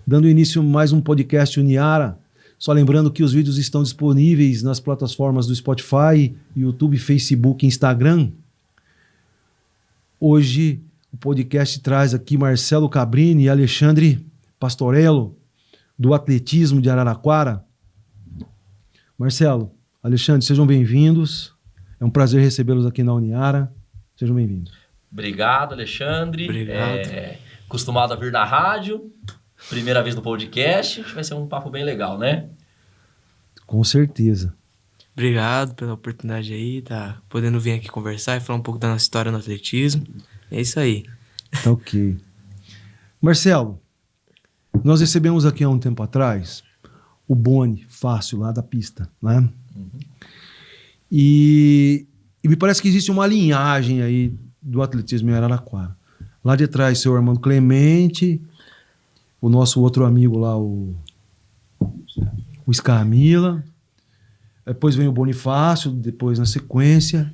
Dando início a mais um podcast Uniara. Só lembrando que os vídeos estão disponíveis nas plataformas do Spotify, YouTube, Facebook e Instagram. Hoje o podcast traz aqui Marcelo Cabrini e Alexandre Pastorello, do Atletismo de Araraquara. Marcelo, Alexandre, sejam bem-vindos. É um prazer recebê-los aqui na Uniara. Sejam bem-vindos. Obrigado, Alexandre. Obrigado. Acostumado a vir na rádio, primeira vez no podcast. Vai ser um papo bem legal, né? Com certeza. Obrigado pela oportunidade aí, tá podendo vir aqui conversar e falar um pouco da nossa história no atletismo. É isso aí. Tá ok. Marcelo, nós recebemos aqui há um tempo atrás o Boni Fácil lá da pista, né? Uhum. E me parece que existe uma linhagem aí do atletismo em Araraquara. Lá de trás, seu Armando Clemente, o nosso outro amigo lá, o Scamila. Depois vem o Bonifácio, depois na sequência.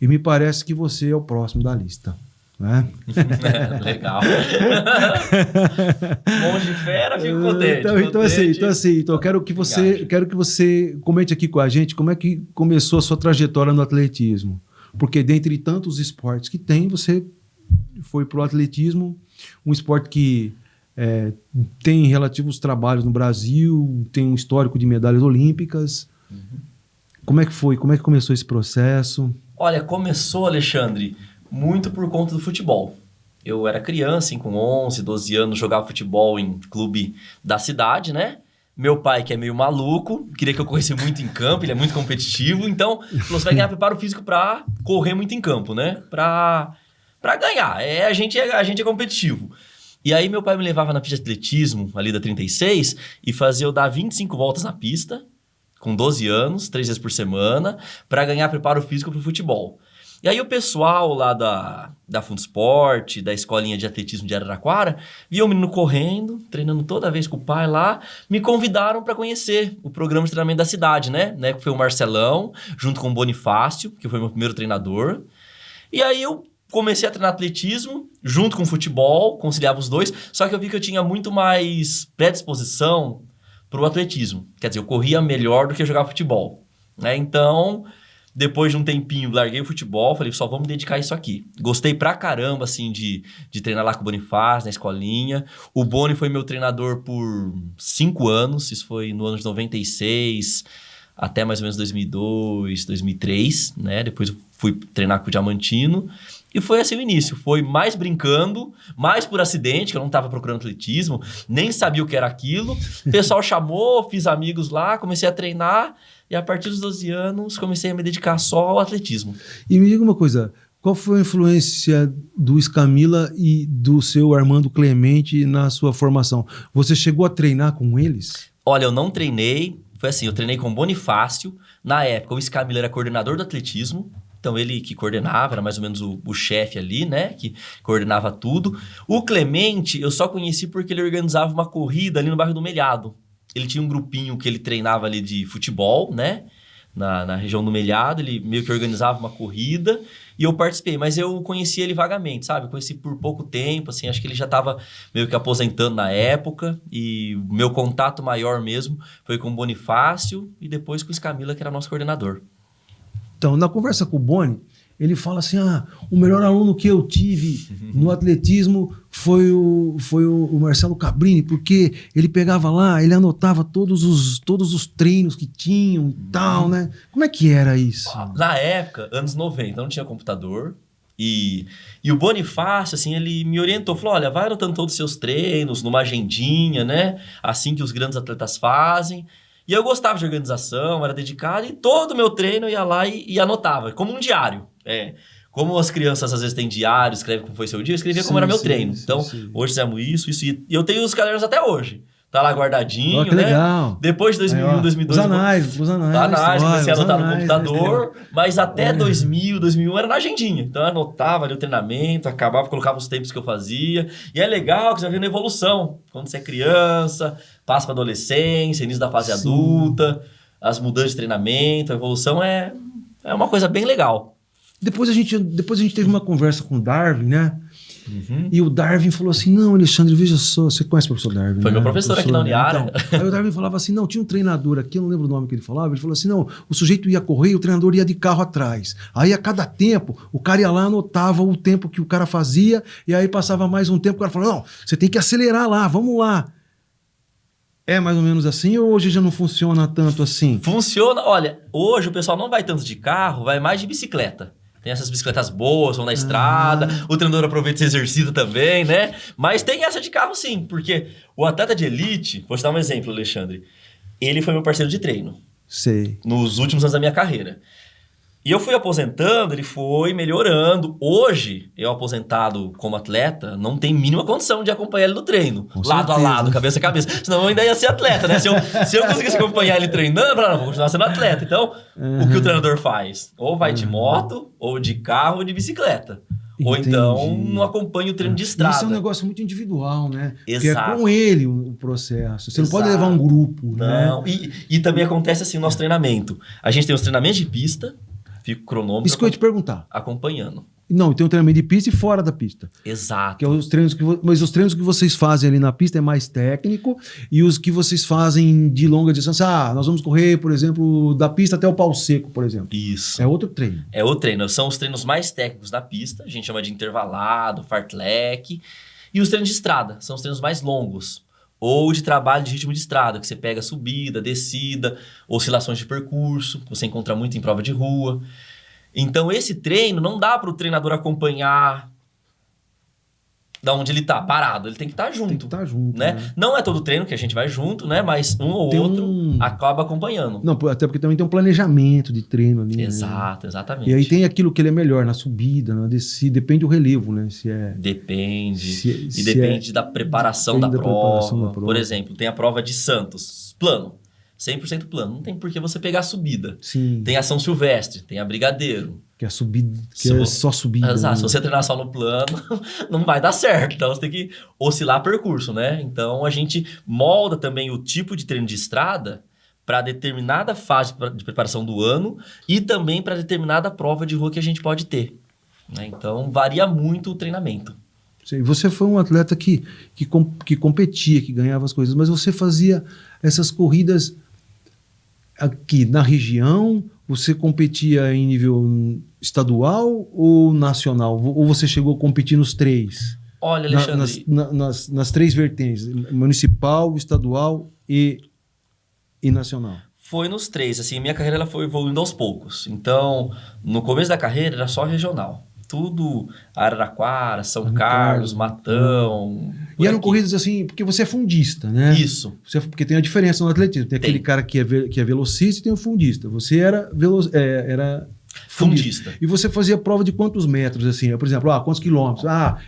E me parece que você é o próximo da lista, né? Legal. Monge fera, fico contente. Então, eu quero que você comente aqui com a gente como é que começou a sua trajetória no atletismo. Porque dentre tantos esportes que tem, você foi para o atletismo, um esporte que tem relativos trabalhos no Brasil, tem um histórico de medalhas olímpicas. Uhum. Como é que foi? Como é que começou esse processo? Olha, começou, Alexandre, muito por conta do futebol. Eu era criança, assim, com 11, 12 anos, jogava futebol em clube da cidade, né? Meu pai, que é meio maluco, queria que eu corresse muito em campo, ele é muito competitivo, então você vai ganhar preparo físico pra correr muito em campo, né? Pra ganhar, a gente é competitivo. E aí meu pai me levava na pista de atletismo, ali da 36, e fazia eu dar 25 voltas na pista, com 12 anos, 3 vezes por semana, para ganhar preparo físico pro futebol. E aí o pessoal lá da Funsport, da escolinha de atletismo de Araraquara, via o menino correndo, treinando toda vez com o pai lá, me convidaram para conhecer o programa de treinamento da cidade, né? Na época foi o Marcelão, junto com o Bonifácio, que foi meu primeiro treinador. E aí eu comecei a treinar atletismo, junto com o futebol, conciliava os dois, só que eu vi que eu tinha muito mais predisposição pro atletismo. Quer dizer, eu corria melhor do que eu jogava futebol, né? Então, depois de um tempinho, larguei o futebol, falei, só vamos dedicar isso aqui. Gostei pra caramba, assim, de treinar lá com o Bonifácio, na escolinha. O Boni foi meu treinador por 5 anos, isso foi no ano de 96, até mais ou menos 2002, 2003, né? Depois eu fui treinar com o Diamantino. E foi assim o início, foi mais brincando, mais por acidente, que eu não estava procurando atletismo, nem sabia o que era aquilo. O pessoal chamou, fiz amigos lá, comecei a treinar e a partir dos 12 anos comecei a me dedicar só ao atletismo. E me diga uma coisa, qual foi a influência do Scamila e do seu Armando Clemente na sua formação? Você chegou a treinar com eles? Olha, eu não treinei, foi assim, eu treinei com o Bonifácio. Na época, o Scamila era coordenador do atletismo. Então, ele que coordenava, era mais ou menos o chefe ali, né? Que coordenava tudo. O Clemente, eu só conheci porque ele organizava uma corrida ali no bairro do Melhado. Ele tinha um grupinho que ele treinava ali de futebol, né? Na região do Melhado, ele meio que organizava uma corrida e eu participei. Mas eu conheci ele vagamente, sabe? Conheci por pouco tempo, assim. Acho que ele já estava meio que aposentando na época. E o meu contato maior mesmo foi com o Bonifácio e depois com o Scamila, que era nosso coordenador. Então, na conversa com o Boni, ele fala assim, o melhor aluno que eu tive no atletismo foi o Marcelo Cabrini, porque ele pegava lá, ele anotava todos os treinos que tinham e tal, né? Como é que era isso? Na época, anos 90, não tinha computador. E o Bonifácio, assim, ele me orientou, falou, olha, vai anotando todos os seus treinos numa agendinha, né? Assim que os grandes atletas fazem. E eu gostava de organização, era dedicado, e todo o meu treino eu ia lá e anotava, como um diário. Como as crianças às vezes têm diário, escrevem como foi seu dia, eu escrevia como era meu treino. Então, hoje fizemos isso, e eu tenho os cadernos até hoje. Tá lá guardadinho, que né? Legal. Depois de 2001, 2002... Os anais. Comecei a anotar no computador, mas até 2000, 2001 era na agendinha. Então eu anotava ali o treinamento, acabava, colocava os tempos que eu fazia. E é legal que você vai vendo a evolução. Quando você é criança, passa pra adolescência, início da fase adulta, as mudanças de treinamento, a evolução é uma coisa bem legal. Depois a gente teve uma conversa com o Darwin, né? E o Darwin falou assim, não, Alexandre, veja só, você conhece o professor Darwin, Foi né? meu professor aqui na Uniara. Então, aí o Darwin falava assim, não, tinha um treinador aqui, eu não lembro o nome que ele falou assim, não, o sujeito ia correr e o treinador ia de carro atrás. Aí a cada tempo, o cara ia lá, anotava o tempo que o cara fazia, e aí passava mais um tempo, o cara falou, não, você tem que acelerar lá, vamos lá. É mais ou menos assim ou hoje já não funciona tanto assim? Funciona, olha, hoje o pessoal não vai tanto de carro, vai mais de bicicleta. Tem essas bicicletas boas, vão na estrada, o treinador aproveita e se exercita também, né? Mas tem essa de carro sim, porque o atleta de elite, vou te dar um exemplo, Alexandre, ele foi meu parceiro de treino. Sei. Nos últimos anos da minha carreira. E eu fui aposentando, ele foi melhorando. Hoje, eu aposentado como atleta, não tenho mínima condição de acompanhar ele no treino. Com lado certeza. a lado, cabeça a cabeça. Senão eu ainda ia ser atleta, né? Se eu conseguisse acompanhar ele treinando, eu falava, não, vou continuar sendo atleta. Então, o que o treinador faz? Ou vai de moto, ou de carro, ou de bicicleta. Ou Entendi. então, não acompanha o treino de estrada. Isso é um negócio muito individual, né? Exato. Porque é com ele o processo. Você não pode Exato. levar um grupo, Não. né? E também acontece assim no nosso treinamento. A gente tem os treinamentos de pista, fica o cronômetro Isso que eu ia te perguntar. acompanhando. Não, tem um treinamento de pista e fora da pista. Exato. Que é os treinos mas os treinos que vocês fazem ali na pista é mais técnico e os que vocês fazem de longa distância, nós vamos correr, por exemplo, da pista até o pau seco, por exemplo. Isso. É outro treino. É o treino. São os treinos mais técnicos da pista. A gente chama de intervalado, fartlek. E os treinos de estrada. São os treinos mais longos. Ou de trabalho de ritmo de estrada, que você pega subida, descida, oscilações de percurso, que você encontra muito em prova de rua. Então, esse treino não dá para o treinador acompanhar da onde ele tá, parado. Ele tem que estar junto. Tem que estar junto, né? Não é todo treino que a gente vai junto, né? Mas um ou outro acaba acompanhando. Não, até porque também tem um planejamento de treino ali. Né? Exato, exatamente. E aí tem aquilo que ele é melhor, na subida, na descida, depende do relevo, né? Se é... Depende. Depende da preparação da prova. Por exemplo, tem a prova de Santos, plano. 100% plano. Não tem por que você pegar a subida. Sim. Tem a São Silvestre, tem a Brigadeiro. Que é subida, é só subida. Exato. Né? Se você treinar só no plano, não vai dar certo. Então, você tem que oscilar percurso, né? Então, a gente molda também o tipo de treino de estrada para determinada fase de preparação do ano e também para determinada prova de rua que a gente pode ter. Né? Então, varia muito o treinamento. Você foi um atleta que competia, que ganhava as coisas, mas você fazia essas corridas aqui na região. Você competia em nível estadual ou nacional? Ou você chegou a competir nos três? Olha, Alexandre... nas três vertentes, municipal, estadual e nacional. Foi nos três. Assim, minha carreira ela foi evoluindo aos poucos. Então, no começo da carreira era só regional. Tudo Araraquara, São Carlos, Matão... E eram corridas assim, porque você é fundista, né? Isso. Porque tem a diferença no atletismo. Tem aquele cara que é velocista e tem o fundista. Você era fundista. E você fazia prova de quantos metros, assim? Por exemplo, quantos quilômetros?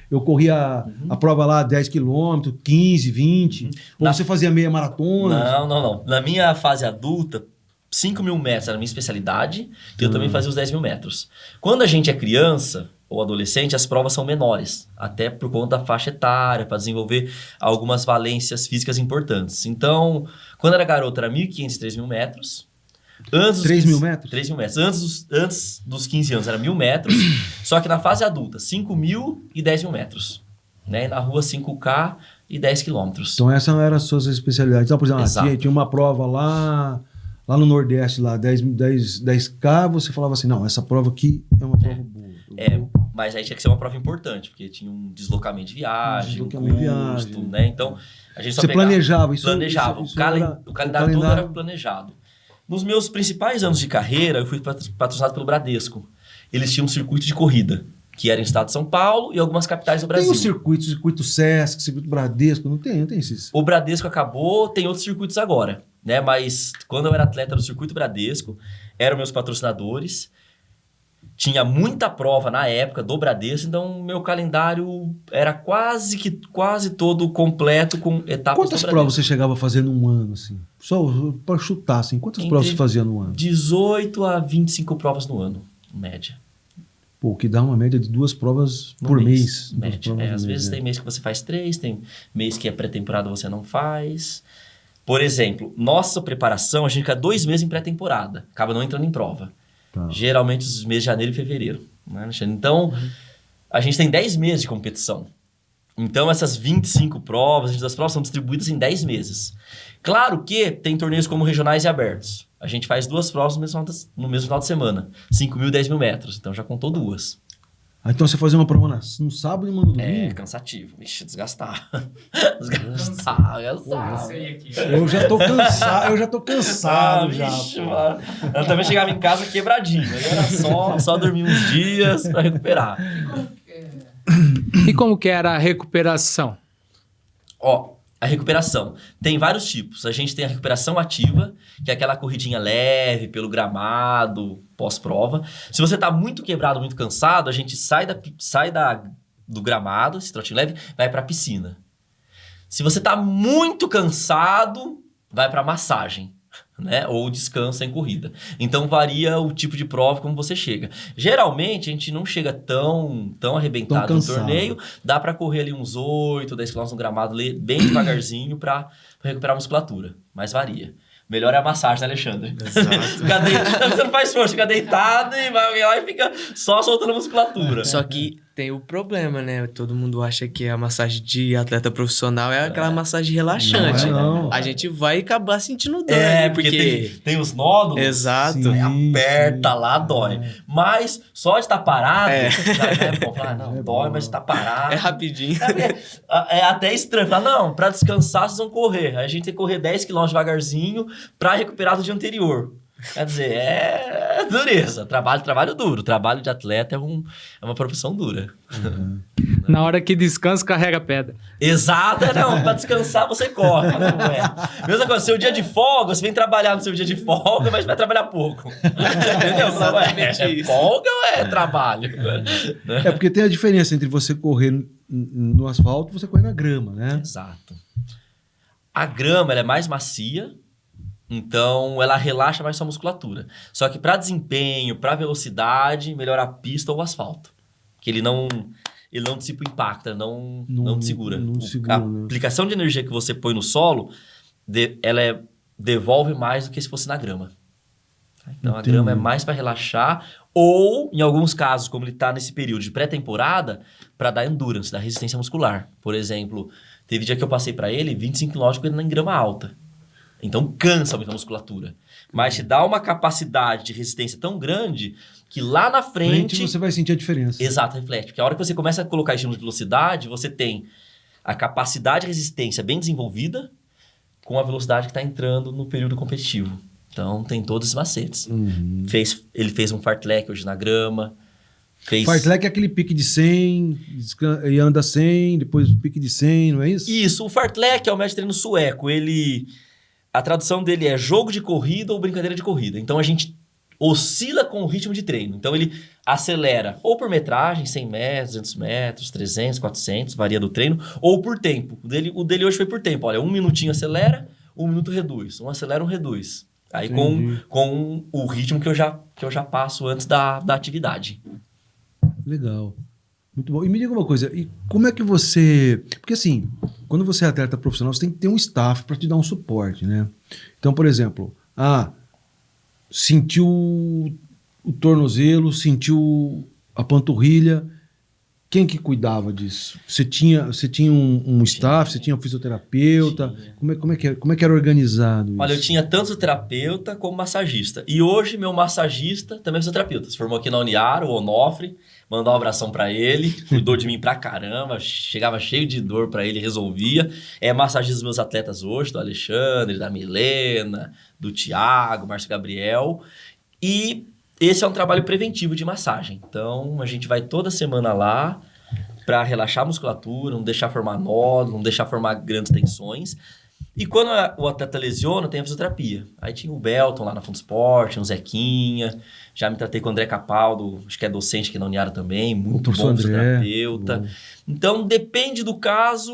Eu corria a prova lá 10 quilômetros, 15, 20. Ou você fazia meia maratona? Não. Na minha fase adulta, 5.000 metros era a minha especialidade e eu também fazia os 10.000 metros. Quando a gente é criança ou adolescente, as provas são menores, até por conta da faixa etária, para desenvolver algumas valências físicas importantes. Então, quando era garoto, era 1.500 e 3.000 metros. 3.000 metros? 3.000 metros. Antes dos 15 anos era 1.000 metros, só que na fase adulta, 5.000 e 10.000 metros. Né? E na rua, 5K e 10 quilômetros. Então, essa eram as suas especialidades. Então, por exemplo, tinha uma prova lá no Nordeste, lá, 10K, você falava assim, não, essa prova aqui é uma prova boa. Mas aí tinha que ser uma prova importante, porque tinha um deslocamento de viagem, um custo, né? Então, a gente só planejava isso? Planejava. O calendário todo era planejado. Nos meus principais anos de carreira, eu fui patrocinado pelo Bradesco. Eles tinham um circuito de corrida, que era em estado de São Paulo e algumas capitais do Brasil. Tem circuito Sesc, circuito Bradesco, não tem esses? O Bradesco acabou, tem outros circuitos agora, né? Mas quando eu era atleta do circuito Bradesco, eram meus patrocinadores. Tinha muita prova na época do Bradesco, então meu calendário era quase todo completo com etapas. Quantas provas você chegava a fazer num ano, assim? Só para chutar, assim, quantas provas você fazia no ano? 18 a 25 provas no ano, em média. Pô, que dá uma média de 2 provas por mês. Média. Às vezes tem mês que você faz 3, tem mês que é pré-temporada você não faz. Por exemplo, nossa preparação, a gente fica 2 meses em pré-temporada, acaba não entrando em prova. Tá. Geralmente os meses de janeiro e fevereiro. Né? Então, a gente tem 10 meses de competição. Então, essas 25 provas, 22 provas, são distribuídas em 10 meses. Claro que tem torneios como regionais e abertos. A gente faz 2 provas no mesmo final de semana. 5.000 e 10.000 metros. Então, já contou 2. Então você fazer uma prova no sábado e uma no domingo? É, cansativo. Ixi, desgastar. Desgastar. Eu já tô cansado, já. Vixe, mano. Eu também chegava em casa quebradinho. Aí era só dormir uns dias pra recuperar. E como que era a recuperação? Ó, a recuperação. Tem vários tipos. A gente tem a recuperação ativa, que é aquela corridinha leve pelo gramado, pós-prova. Se você tá muito quebrado, muito cansado, a gente sai do gramado, esse trotinho leve, vai pra piscina. Se você tá muito cansado, vai pra massagem, né? Ou descansa em corrida. Então varia o tipo de prova como você chega. Geralmente a gente não chega tão arrebentado no torneio, dá pra correr ali uns 8, 10 km no gramado bem devagarzinho pra recuperar a musculatura, mas varia. Melhor é a massagem, né, Alexandre? Exato. Você não faz força, fica deitado e vai lá e fica só soltando a musculatura. Só que tem o problema, né? Todo mundo acha que a massagem de atleta profissional é aquela massagem relaxante. Não. A gente vai acabar sentindo dor. Porque tem os nódulos. Exato. Sim. Aperta lá, dói. Mas só de estar parado, já é bom. Falar, não, dói, mas está parado. É rapidinho. É até estranho. Falar, não, para descansar vocês vão correr. Aí a gente tem que correr 10 km devagarzinho para recuperar do dia anterior. Quer dizer, é dureza. Trabalho duro. Trabalho de atleta é uma profissão dura. Uhum. Na hora que descansa, carrega pedra. Exato, não. Pra descansar, você corre. Não é. Mesma coisa, seu dia de folga, você vem trabalhar no seu dia de folga, mas vai trabalhar pouco. Entendeu? É folga ou é trabalho? É porque tem a diferença entre você correr no asfalto e você correr na grama, né? Exato. A grama, ela é mais macia, então ela relaxa mais sua musculatura. Só que para desempenho, para velocidade, melhor a pista ou o asfalto. Que ele não dissipa o impacto, não te segura. A aplicação de energia que você põe no solo, ela devolve mais do que se fosse na grama. Então a grama é mais para relaxar ou, em alguns casos, como ele está nesse período de pré-temporada, para dar endurance, dar resistência muscular. Por exemplo, teve dia que eu passei para ele 25 km correndo em grama alta. Então cansa muito a musculatura. Mas te dá uma capacidade de resistência tão grande que lá na frente você vai sentir a diferença. Exato, reflete. Porque a hora que você começa a colocar estímulo de velocidade, você tem a capacidade de resistência bem desenvolvida com a velocidade que está entrando no período competitivo. Então tem todos os macetes. Uhum. Ele fez um fartlek hoje na grama. Fartlek é aquele pique de 100 e anda 100, depois o pique de 100, não é isso? Isso, o fartlek é o método de treino sueco. A tradução dele é jogo de corrida ou brincadeira de corrida. Então a gente oscila com o ritmo de treino. Então ele acelera ou por metragem, 100 metros, 200 metros, 300, 400, varia do treino, ou por tempo. O dele hoje foi por tempo. Olha, 1 minutinho acelera, 1 minuto reduz. Um acelera, um reduz. Aí com o ritmo que eu já passo antes da atividade. Legal. Muito bom. E me diga uma coisa, e como é que você... Porque assim, quando você é atleta profissional, você tem que ter um staff para te dar um suporte, né? Então, por exemplo, sentiu o tornozelo, sentiu a panturrilha, quem que cuidava disso? Você tinha um staff, você tinha um fisioterapeuta? Como é que era organizado isso? Olha, eu tinha tanto o terapeuta como massagista. E hoje meu massagista também é fisioterapeuta. Se formou aqui na Uniara, o Onofre. Mandar um abração pra ele. Cuidou de mim pra caramba. Chegava cheio de dor pra ele, resolvia. É massagista dos meus atletas hoje, do Alexandre, da Milena, do Thiago, Márcio Gabriel. E esse é um trabalho preventivo de massagem. Então, a gente vai toda semana lá para relaxar a musculatura, não deixar formar nódulo, não deixar formar grandes tensões. E quando o atleta lesiona, tem a fisioterapia. Aí tinha o Belton lá na Fundo Esporte, o Zequinha. Já me tratei com o André Capaldo, acho que é docente aqui na Uniara também, muito bom fisioterapeuta. Bom. Então, depende do caso,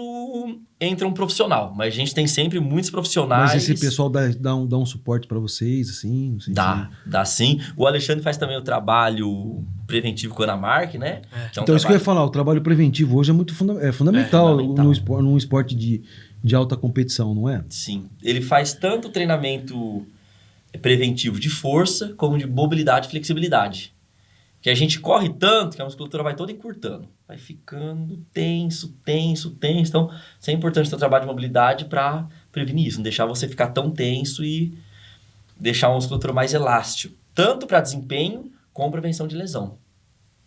entra um profissional. Mas a gente tem sempre muitos profissionais. Mas esse pessoal dá um suporte para vocês, assim? Dá sim. O Alexandre faz também o trabalho preventivo com a Ana Marque, né? Então, isso que eu ia falar, o trabalho preventivo hoje é muito fundamental, num esporte de alta competição, não é? Sim. Ele faz tanto treinamento preventivo de força como de mobilidade e flexibilidade. Que a gente corre tanto que a musculatura vai toda encurtando. Vai ficando tenso. Então, isso é importante ter o trabalho de mobilidade para prevenir isso. Não deixar você ficar tão tenso e deixar a musculatura mais elástica. Tanto para desempenho, como prevenção de lesão.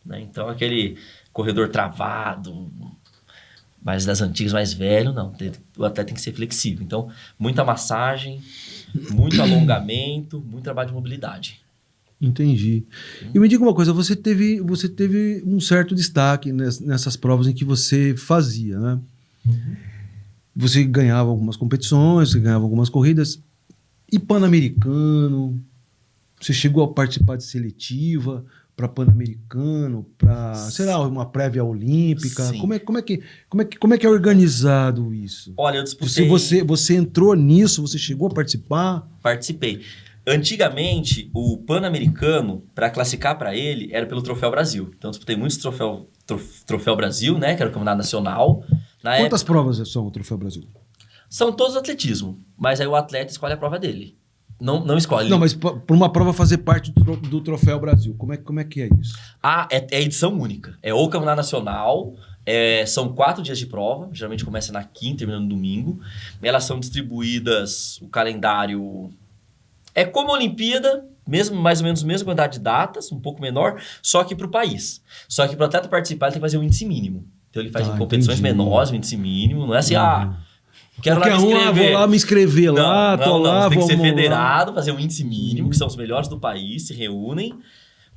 Né? Então, aquele corredor travado, mais das antigas, mais velho, não. O atleta tem que ser flexível. Então, muita massagem, muito alongamento, muito trabalho de mobilidade. Entendi. E me diga uma coisa, você teve um certo destaque nessas provas em que você fazia, né? Você ganhava algumas competições, você ganhava algumas corridas. E Pan-Americano, você chegou a participar de seletiva para Pan-Americano, para, sei lá, uma prévia olímpica. Sim. Como é que é organizado isso? Olha, eu disputei... Você entrou nisso, você chegou a participar? Participei. Antigamente, o Pan-Americano, para classificar para ele, era pelo Troféu Brasil. Então, eu disputei muitos Troféu Brasil, né? Que era o campeonato nacional. Quantas provas são o Troféu Brasil? São todos atletismo. Mas aí o atleta escolhe a prova dele. Não escolhe. Não, mas para uma prova fazer parte do Troféu Brasil, como é que é isso? É edição única. É o campeonato nacional. São 4 dias de prova. Geralmente começa na quinta e termina no domingo. Elas são distribuídas, o calendário... É como a Olimpíada, mais ou menos a mesma quantidade de datas, um pouco menor, só que para o país. Só que para o atleta participar, ele tem que fazer um índice mínimo. Então ele faz em competições menores, um índice mínimo. Não é assim, quero lá me inscrever. Vou lá me inscrever lá, tô lá, tem que ser vamos federado, fazer um índice mínimo, que são os melhores do país, se reúnem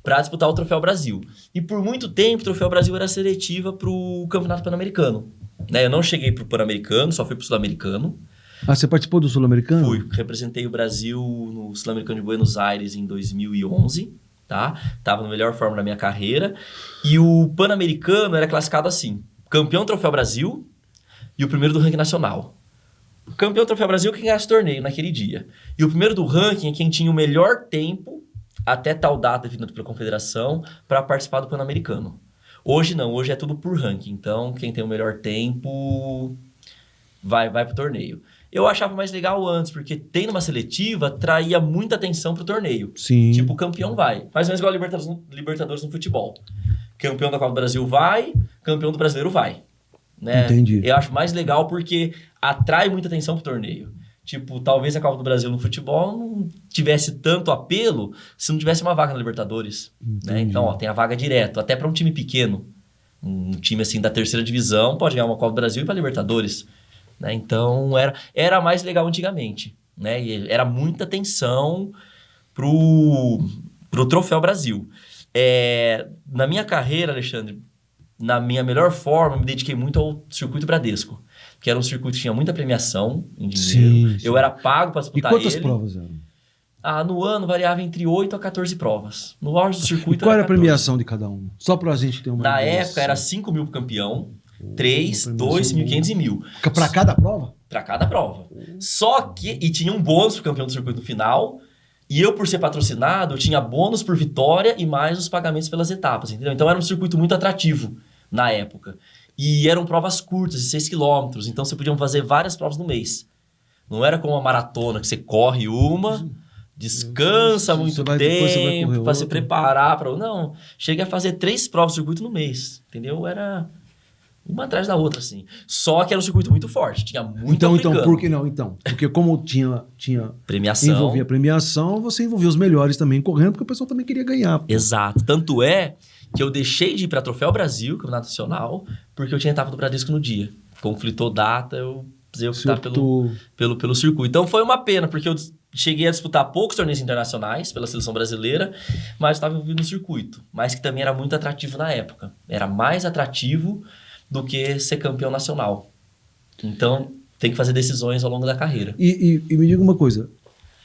para disputar o Troféu Brasil. E por muito tempo, o Troféu Brasil era seletiva para o Campeonato Pan-Americano. Né? Eu não cheguei para o Pan-Americano, só fui para o Sul-Americano. Você participou do Sul-Americano? Fui. Representei o Brasil no Sul-Americano de Buenos Aires em 2011, tá? Tava na melhor forma da minha carreira. E o Pan-Americano era classificado assim. Campeão Troféu Brasil e o primeiro do ranking nacional. O campeão Troféu Brasil é quem ganhasse o torneio naquele dia. E o primeiro do ranking é quem tinha o melhor tempo até tal data definida pela confederação para participar do Pan-Americano. Hoje não, hoje é tudo por ranking. Então, quem tem o melhor tempo vai pro torneio. Eu achava mais legal antes, porque tendo uma seletiva, traía muita atenção pro torneio. Sim. Tipo, o campeão vai. Mais ou menos igual a Libertadores no futebol. Campeão da Copa do Brasil vai, campeão do Brasileiro vai. Né? Entendi. Eu acho mais legal porque atrai muita atenção pro torneio. Tipo, talvez a Copa do Brasil no futebol não tivesse tanto apelo se não tivesse uma vaga na Libertadores. Né? Então, tem a vaga direto, até para um time pequeno. Um time assim da terceira divisão pode ganhar uma Copa do Brasil e ir para Libertadores. Né? Então, era mais legal antigamente. Né? E era muita atenção pro Troféu Brasil. Na minha carreira, Alexandre, na minha melhor forma, me dediquei muito ao Circuito Bradesco, que era um circuito que tinha muita premiação em dinheiro. Sim. Eu era pago para disputar ele. E quantas provas eram? No ano variava entre 8 a 14 provas. No auge do circuito. E qual era a premiação de cada um? Só para a gente ter uma ideia. Na época era 5 mil pro campeão, 3, 2, 1.500 e 1.000. Para cada prova? Para cada prova. Só que... E tinha um bônus pro campeão do circuito no final. E eu, por ser patrocinado, eu tinha bônus por vitória e mais os pagamentos pelas etapas, entendeu? Então era um circuito muito atrativo na época. E eram provas curtas, de 6 km. Então você podia fazer várias provas no mês. Não era como uma maratona, que você corre uma, descansa muito tempo para se preparar para... Não, cheguei a fazer 3 provas de circuito no mês, entendeu? Era uma atrás da outra, assim. Só que era um circuito muito forte, tinha muito africano. Então, por que não? Porque como tinha premiação, envolvia premiação, você envolvia os melhores também correndo, porque o pessoal também queria ganhar. Exato. Tanto é que eu deixei de ir para Troféu Brasil, Campeonato Nacional, porque eu tinha etapa do Bradesco no dia. Conflitou data, eu precisei optar pelo circuito. Então foi uma pena, porque eu cheguei a disputar poucos torneios internacionais pela seleção brasileira, mas estava envolvido no circuito. Mas que também era muito atrativo na época. Era mais atrativo do que ser campeão nacional. Então, tem que fazer decisões ao longo da carreira. E me diga uma coisa,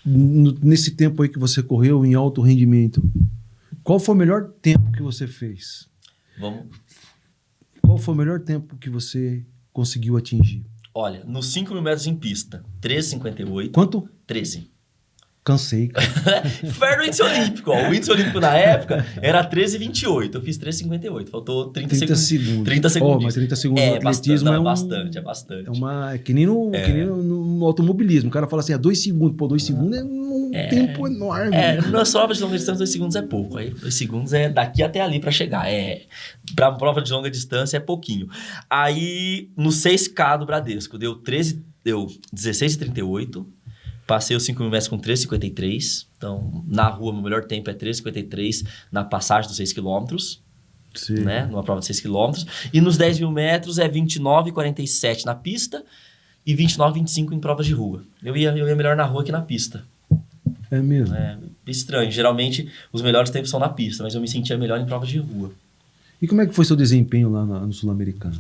nesse tempo aí que você correu em alto rendimento, qual foi o melhor tempo que você fez? Qual foi o melhor tempo que você conseguiu atingir? Olha, nos 5 mil metros em pista, 13,58. Quanto? 13. Cansei. Foi no índice olímpico. Ó. O índice olímpico na época era 13,28. Eu fiz 13,58. Faltou 30 segundos. 30 segundos. Mas 30 segundos no atletismo é bastante. É que nem no no automobilismo. O cara fala assim, 2 segundos. Pô, 2 segundos é um tempo enorme. Na prova de longa distância, 2 segundos é pouco. Aí 2 segundos é daqui até ali pra chegar. Pra prova de longa distância é pouquinho. Aí, no 6K do Bradesco, deu 16,38. Passei os 5.000 metros com 13,53. Então, na rua, meu melhor tempo é 13,53 na passagem dos 6 quilômetros. Sim. Né? Numa prova de 6 km. E nos 10.000 metros é 29,47 na pista e 29,25 em provas de rua. Eu ia melhor na rua que na pista. É mesmo? É estranho. Geralmente, os melhores tempos são na pista, mas eu me sentia melhor em provas de rua. E como é que foi seu desempenho lá no Sul-Americano?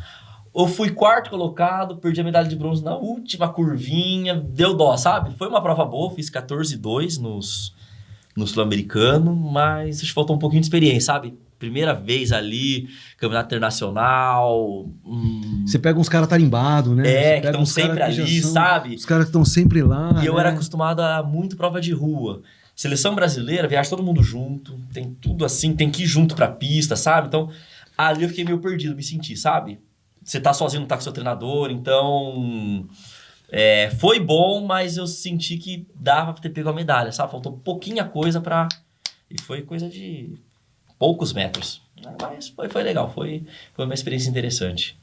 Eu fui 4º colocado, perdi a medalha de bronze na última curvinha, deu dó, sabe? Foi uma prova boa, fiz 14,2 no Sul-Americano, mas acho que faltou um pouquinho de experiência, sabe? Primeira vez ali, campeonato internacional. Você pega uns caras tarimbados, né? Que estão sempre ali, sabe? Os caras que estão sempre lá. E eu era acostumado a muito prova de rua. Seleção brasileira, viaja todo mundo junto, tem tudo assim, tem que ir junto pra pista, sabe? Então, ali eu fiquei meio perdido, me senti, sabe? Você tá sozinho, não tá com seu treinador, então... foi bom, mas eu senti que dava pra ter pego a medalha, sabe? Faltou pouquinha coisa pra... E foi coisa de... poucos metros. Mas foi legal, foi uma experiência interessante.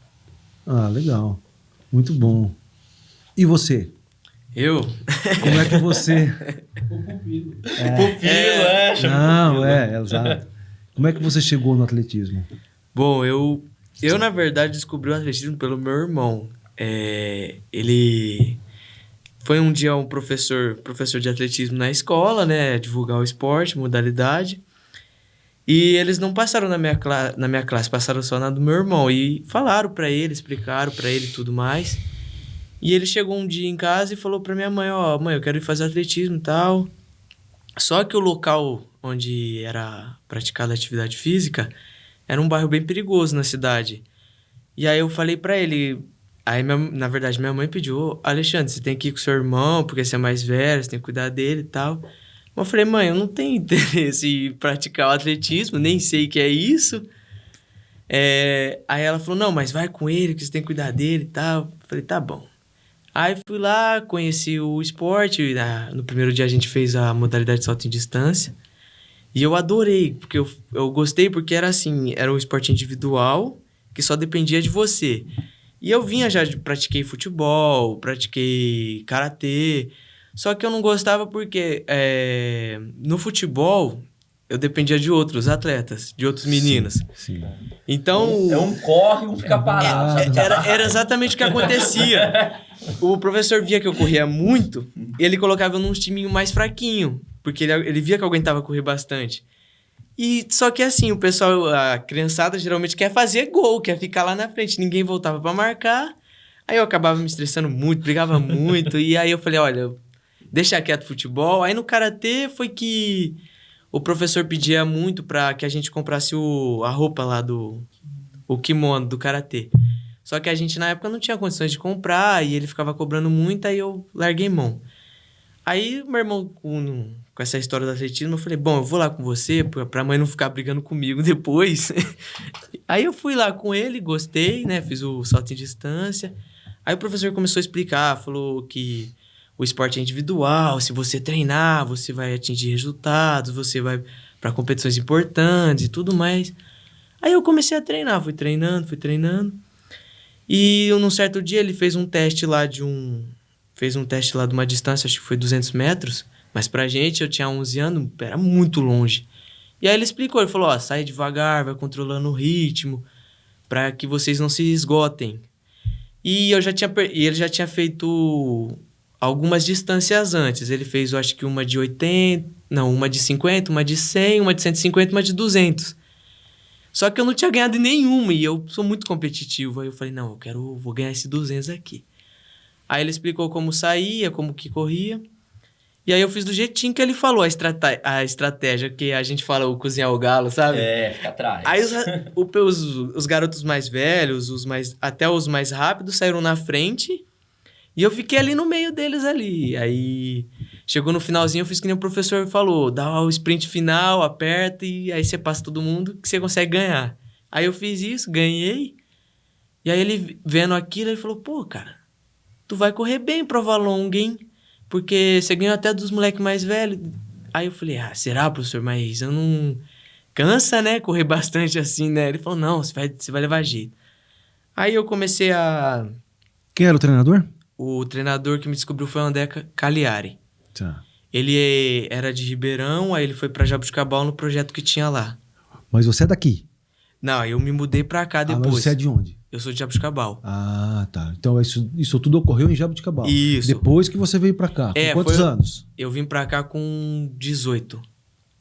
Ah, legal. Muito bom. E você? Eu? Como é que você... Pupilo, Não, exato. Como é que você chegou no atletismo? Bom, eu na verdade descobri o atletismo pelo meu irmão. Ele foi um dia um professor de atletismo na escola, né? Divulgar o esporte, modalidade. E eles não passaram na minha classe, passaram só na do meu irmão. E falaram pra ele, explicaram pra ele e tudo mais. E ele chegou um dia em casa e falou pra minha mãe, mãe, eu quero ir fazer atletismo e tal. Só que o local onde era praticada a atividade física era um bairro bem perigoso na cidade. E aí eu falei pra ele... Aí, na verdade, minha mãe pediu, Alexandre, você tem que ir com seu irmão, porque você é mais velho, você tem que cuidar dele e tal. Eu falei, mãe, eu não tenho interesse em praticar o atletismo, nem sei o que é isso. Aí ela falou, não, mas vai com ele, que você tem que cuidar dele e tal. Eu falei, tá bom. Aí fui lá, conheci o esporte, no primeiro dia a gente fez a modalidade de salto em distância. E eu adorei, porque eu gostei porque era assim, era um esporte individual, que só dependia de você. E eu pratiquei futebol, pratiquei karatê, só que eu não gostava porque no futebol eu dependia de outros atletas, de outros meninos. Sim. Então... um corre, um fica parado. Era exatamente o que acontecia. O professor via que eu corria muito, e ele colocava num timinho mais fraquinho, porque ele via que eu aguentava correr bastante. E só que assim, o pessoal, a criançada geralmente quer fazer gol, quer ficar lá na frente, ninguém voltava pra marcar. Aí eu acabava me estressando muito, brigava muito, e aí eu falei, olha, deixa quieto o futebol. Aí no karatê foi que o professor pedia muito pra que a gente comprasse a roupa lá o kimono do karatê. Só que a gente na época não tinha condições de comprar, e ele ficava cobrando muito, aí eu larguei mão. Aí meu irmão, com essa história do atletismo, eu falei, bom, eu vou lá com você, pra mãe não ficar brigando comigo depois. Aí eu fui lá com ele, gostei, né, fiz o salto em distância. Aí o professor começou a explicar, falou que o esporte é individual, se você treinar, você vai atingir resultados, você vai pra competições importantes e tudo mais. Aí eu comecei a treinar, fui treinando. E num certo dia ele fez um teste lá de uma distância, acho que foi 200 metros, mas pra gente, eu tinha 11 anos, era muito longe. E aí ele explicou, ele falou, sai devagar, vai controlando o ritmo, pra que vocês não se esgotem. E ele já tinha feito algumas distâncias antes. Ele fez, eu acho que uma de 50, uma de 100, uma de 150, uma de 200. Só que eu não tinha ganhado nenhuma, e eu sou muito competitivo. Aí eu falei, não, vou ganhar esse 200 aqui. Aí ele explicou como saía, como que corria. E aí eu fiz do jeitinho que ele falou, a estratégia que a gente fala, o cozinhar o galo, sabe? Fica atrás. Aí os garotos mais velhos, até os mais rápidos, saíram na frente. E eu fiquei ali no meio deles ali. Aí chegou no finalzinho, eu fiz que nem o professor falou, dá o sprint final, aperta e aí você passa todo mundo que você consegue ganhar. Aí eu fiz isso, ganhei. E aí ele vendo aquilo, ele falou, pô, cara, tu vai correr bem prova longa, hein? Porque você ganhou até dos moleques mais velhos. Aí eu falei, será, professor? Mas eu não... Cansa, né? Correr bastante assim, né? Ele falou, não, você vai levar jeito. Aí eu comecei a... Quem era o treinador? O treinador que me descobriu foi o André Cagliari. Tá. Ele era de Ribeirão, aí ele foi pra Jabuticabal no projeto que tinha lá. Mas você é daqui? Não, eu me mudei pra cá depois. Mas você é de onde? Eu sou de Jabuticabal. Ah, tá. Então isso tudo ocorreu em Jabuticabal. Isso. Depois que você veio pra cá. Com quantos anos? Eu vim pra cá com 18.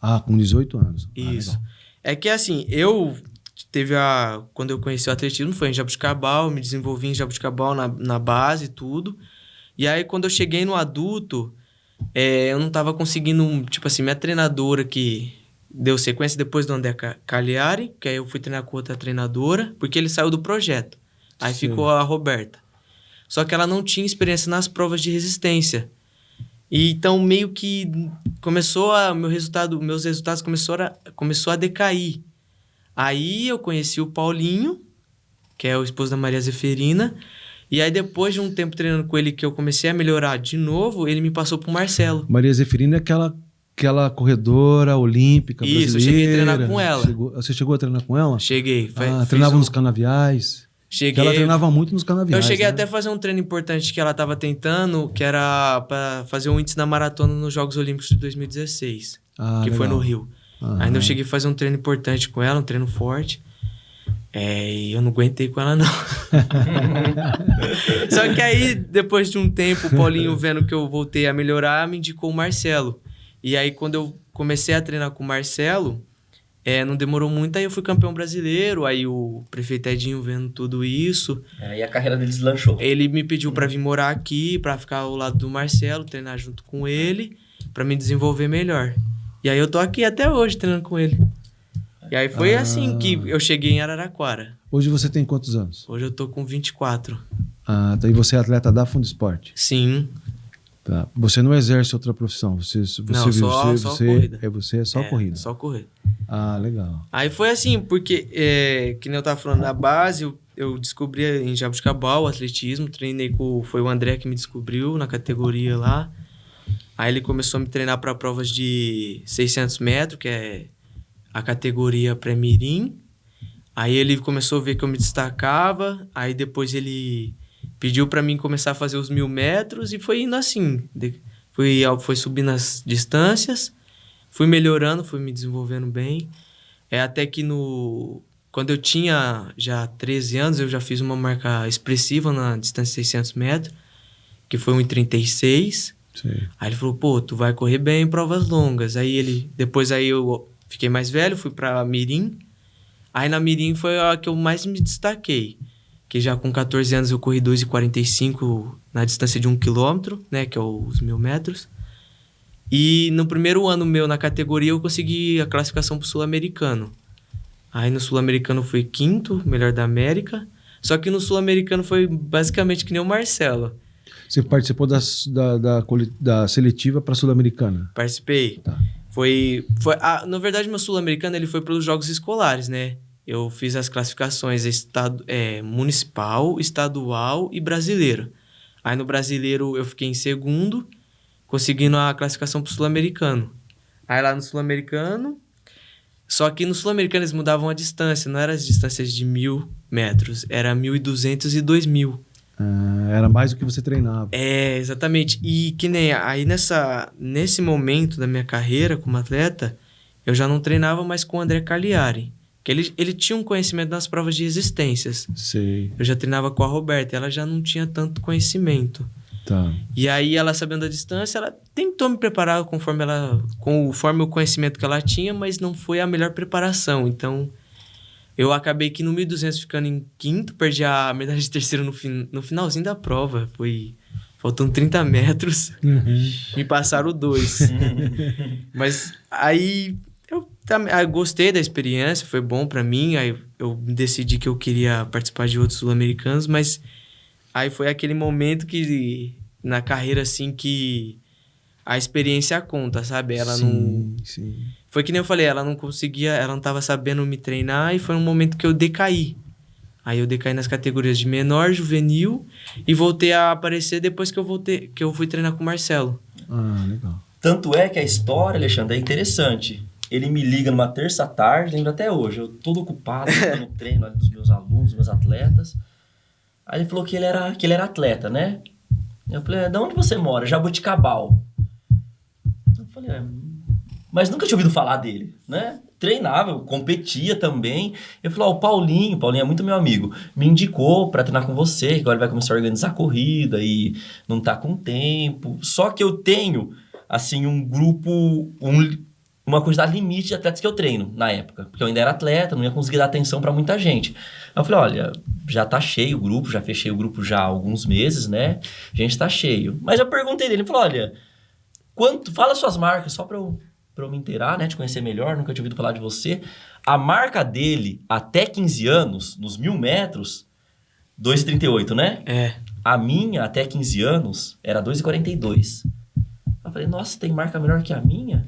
Ah, com 18 anos. Isso. Legal. É que assim, quando eu conheci o atletismo, foi em Jabuticabal, me desenvolvi em Jabuticabal na base e tudo. E aí, quando eu cheguei no adulto, eu não tava conseguindo, tipo assim, minha treinadora que deu sequência depois do André Cagliari, que aí eu fui treinar com outra treinadora, porque ele saiu do projeto. Aí ficou a Roberta. Só que ela não tinha experiência nas provas de resistência. E então, meio que meus resultados começou a decair. Aí eu conheci o Paulinho, que é o esposo da Maria Zeferina. E aí, depois de um tempo treinando com ele, que eu comecei a melhorar de novo, ele me passou pro Marcelo. Maria Zeferina é aquela corredora olímpica brasileira. Isso, eu cheguei a treinar com ela. Você chegou a treinar com ela? Cheguei. Treinava nos canaviais? Cheguei. Porque ela treinava muito nos canaviais. Eu cheguei né? até a fazer um treino importante que ela tava tentando, que era para fazer um índice na maratona nos Jogos Olímpicos de 2016, que legal. foi no Rio. Ainda eu cheguei a fazer um treino importante com ela, um treino forte. E eu não aguentei com ela, não. Só que aí, depois de um tempo, o Paulinho, vendo que eu voltei a melhorar, me indicou o Marcelo. E aí, quando eu comecei a treinar com o Marcelo, não demorou muito, aí eu fui campeão brasileiro, aí o prefeito Edinho vendo tudo isso... Aí a carreira dele deslanchou. Ele me pediu pra vir morar aqui, pra ficar ao lado do Marcelo, treinar junto com ele, pra me desenvolver melhor. E aí eu tô aqui até hoje treinando com ele. E aí foi assim que eu cheguei em Araraquara. Hoje você tem quantos anos? Hoje eu tô com 24. Ah, tá. E você é atleta da Fundesporte? Sim. Tá. Você não exerce outra profissão? Não, só corrida. Você é só corrida? Só corrida. Ah, legal. Aí foi assim, porque, que nem eu tava falando da base, eu descobri em Jabuticabal o atletismo, treinei foi o André que me descobriu na categoria lá. Aí ele começou a me treinar para provas de 600 metros, que é a categoria pré-mirim. Aí ele começou a ver que eu me destacava, aí depois ele pediu para mim começar a fazer os 1000 metros e foi indo assim. Foi subindo as distâncias, fui melhorando, fui me desenvolvendo bem. Até que quando eu tinha já 13 anos, eu já fiz uma marca expressiva na distância de 600 metros, que foi 1,36. Sim. Aí ele falou, pô, tu vai correr bem em provas longas. Depois eu fiquei mais velho, fui pra Mirim. Aí na Mirim foi a que eu mais me destaquei. Que já com 14 anos eu corri 2,45 na distância de 1 km, né? Que é os 1000 metros. E no primeiro ano meu na categoria eu consegui a classificação pro Sul-Americano. Aí no Sul-Americano fui 5º, melhor da América. Só que no Sul-Americano foi basicamente que nem o Marcelo. Você participou da seletiva para Sul-Americana? Participei. Tá. Na verdade, meu Sul-Americano ele foi pelos jogos escolares, né? Eu fiz as classificações municipal, estadual e brasileiro. Aí no brasileiro eu fiquei em 2º, conseguindo a classificação pro Sul-Americano. Aí lá no Sul-Americano... Só que no Sul-Americano eles mudavam a distância, não eram as distâncias de 1000 metros, era 1.200 e 2.000. Era mais do que você treinava. Exatamente. E que nem aí nesse momento da minha carreira como atleta, eu já não treinava mais com o André Cagliari. Que ele tinha um conhecimento nas provas de resistências. Sei. Eu já treinava com a Roberta, ela já não tinha tanto conhecimento. Tá. E aí, ela sabendo a distância, ela tentou me preparar conforme o conhecimento que ela tinha, mas não foi a melhor preparação. Então, eu acabei que no 1.200 ficando em 5º, perdi a medalha de 3º no finalzinho da prova. Faltando 30 metros, me passaram 2. Mas aí eu gostei da experiência, foi bom pra mim. Aí eu decidi que eu queria participar de outros sul-americanos, mas aí foi aquele momento que na carreira assim que a experiência conta, sabe? Ela Sim. Foi que nem eu falei, ela não tava sabendo me treinar e foi um momento que eu decaí. Aí eu decaí nas categorias de menor, juvenil e voltei a aparecer depois que eu fui treinar com o Marcelo. Ah, legal. Tanto é que a história, Alexandre, é interessante. Ele me liga numa terça-tarde, lembro até hoje, eu todo ocupado, no treino ali dos meus alunos, dos meus atletas. Aí ele falou que ele era atleta, né? Eu falei, de onde você mora? Jaboticabal. Eu falei, mas nunca tinha ouvido falar dele, né? Treinava, eu competia também. Eu falei, o Paulinho é muito meu amigo, me indicou pra treinar com você, que agora ele vai começar a organizar a corrida e não tá com tempo. Só que eu tenho, assim, um grupo, uma quantidade limite de atletas que eu treino na época, porque eu ainda era atleta, não ia conseguir dar atenção pra muita gente. Eu falei, olha, já tá cheio o grupo, já fechei o grupo já há alguns meses, né? A gente tá cheio. Mas eu perguntei dele, ele falou, olha, fala suas marcas, só pra eu me inteirar, né? Te conhecer melhor, nunca tinha ouvido falar de você. A marca dele, até 15 anos, nos 1.000 metros, 2,38, né? É. A minha, até 15 anos, era 2,42. Eu falei, nossa, tem marca melhor que a minha?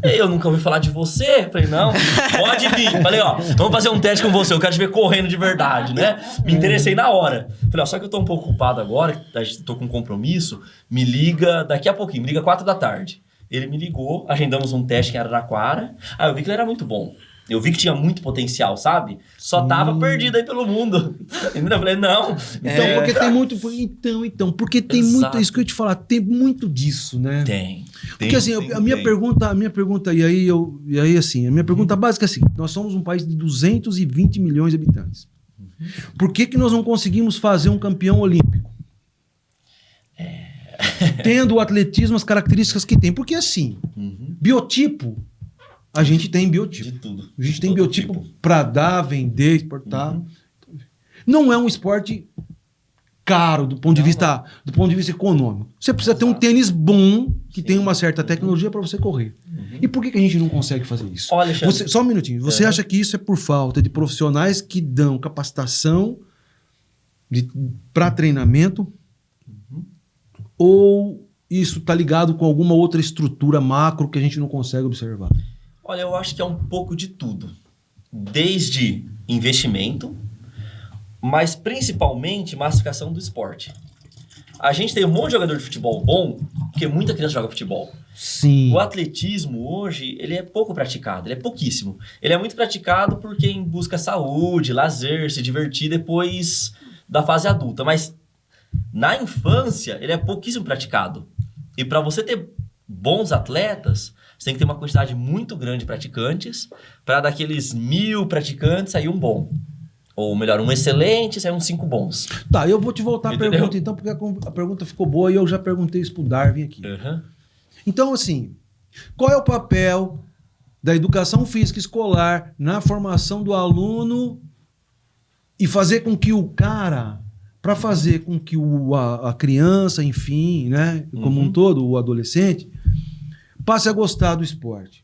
Eu nunca ouvi falar de você. Eu falei, não, pode vir. Falei, vamos fazer um teste com você, eu quero te ver correndo de verdade, né? Me interessei na hora. Falei, só que eu tô um pouco ocupado agora, tô com um compromisso, me liga daqui a pouquinho, me liga 4 da tarde. Ele me ligou, agendamos um teste em Araraquara. Aí eu vi que ele era muito bom. Eu vi que tinha muito potencial, sabe? Só tava perdido aí pelo mundo. Eu falei, não. Então, porque tem muito... Então, porque tem muito... Isso que eu ia te falar, tem muito disso, né? Tem. Porque assim, a minha pergunta, e aí assim, a minha pergunta básica é assim, nós somos um país de 220 milhões de habitantes. Por que nós não conseguimos fazer um campeão olímpico? Tendo o atletismo, as características que tem. Porque assim, biotipo, a gente tem biotipo. De tudo. A gente tem Todo biotipo tipo. para dar, vender, exportar. Não é um esporte caro do ponto de vista econômico. Você precisa ter um tênis bom, que tem uma certa tecnologia para você correr. E por que a gente não consegue fazer isso? Olha, Alexandre, Só um minutinho. Você acha que isso é por falta de profissionais que dão capacitação para treinamento? Ou isso está ligado com alguma outra estrutura macro que a gente não consegue observar? Olha, eu acho que é um pouco de tudo. Desde investimento, mas principalmente massificação do esporte. A gente tem um monte de jogador de futebol bom, porque muita criança joga futebol. Sim. O atletismo hoje, ele é pouco praticado, ele é pouquíssimo. Ele é muito praticado por quem busca saúde, lazer, se divertir depois da fase adulta. Mas na infância, ele é pouquíssimo praticado. E para você ter bons atletas, você tem que ter uma quantidade muito grande de praticantes, para daqueles 1.000 praticantes sair um bom. Ou melhor, um excelente, sair uns 5 bons. Tá, eu vou te voltar à Entendeu? pergunta então, porque a pergunta ficou boa e eu já perguntei isso pro Darwin aqui. Então, assim, qual é o papel da educação física escolar na formação do aluno e fazer com que o cara, para fazer com que a criança, enfim, né, como um todo, o adolescente, passe a gostar do esporte?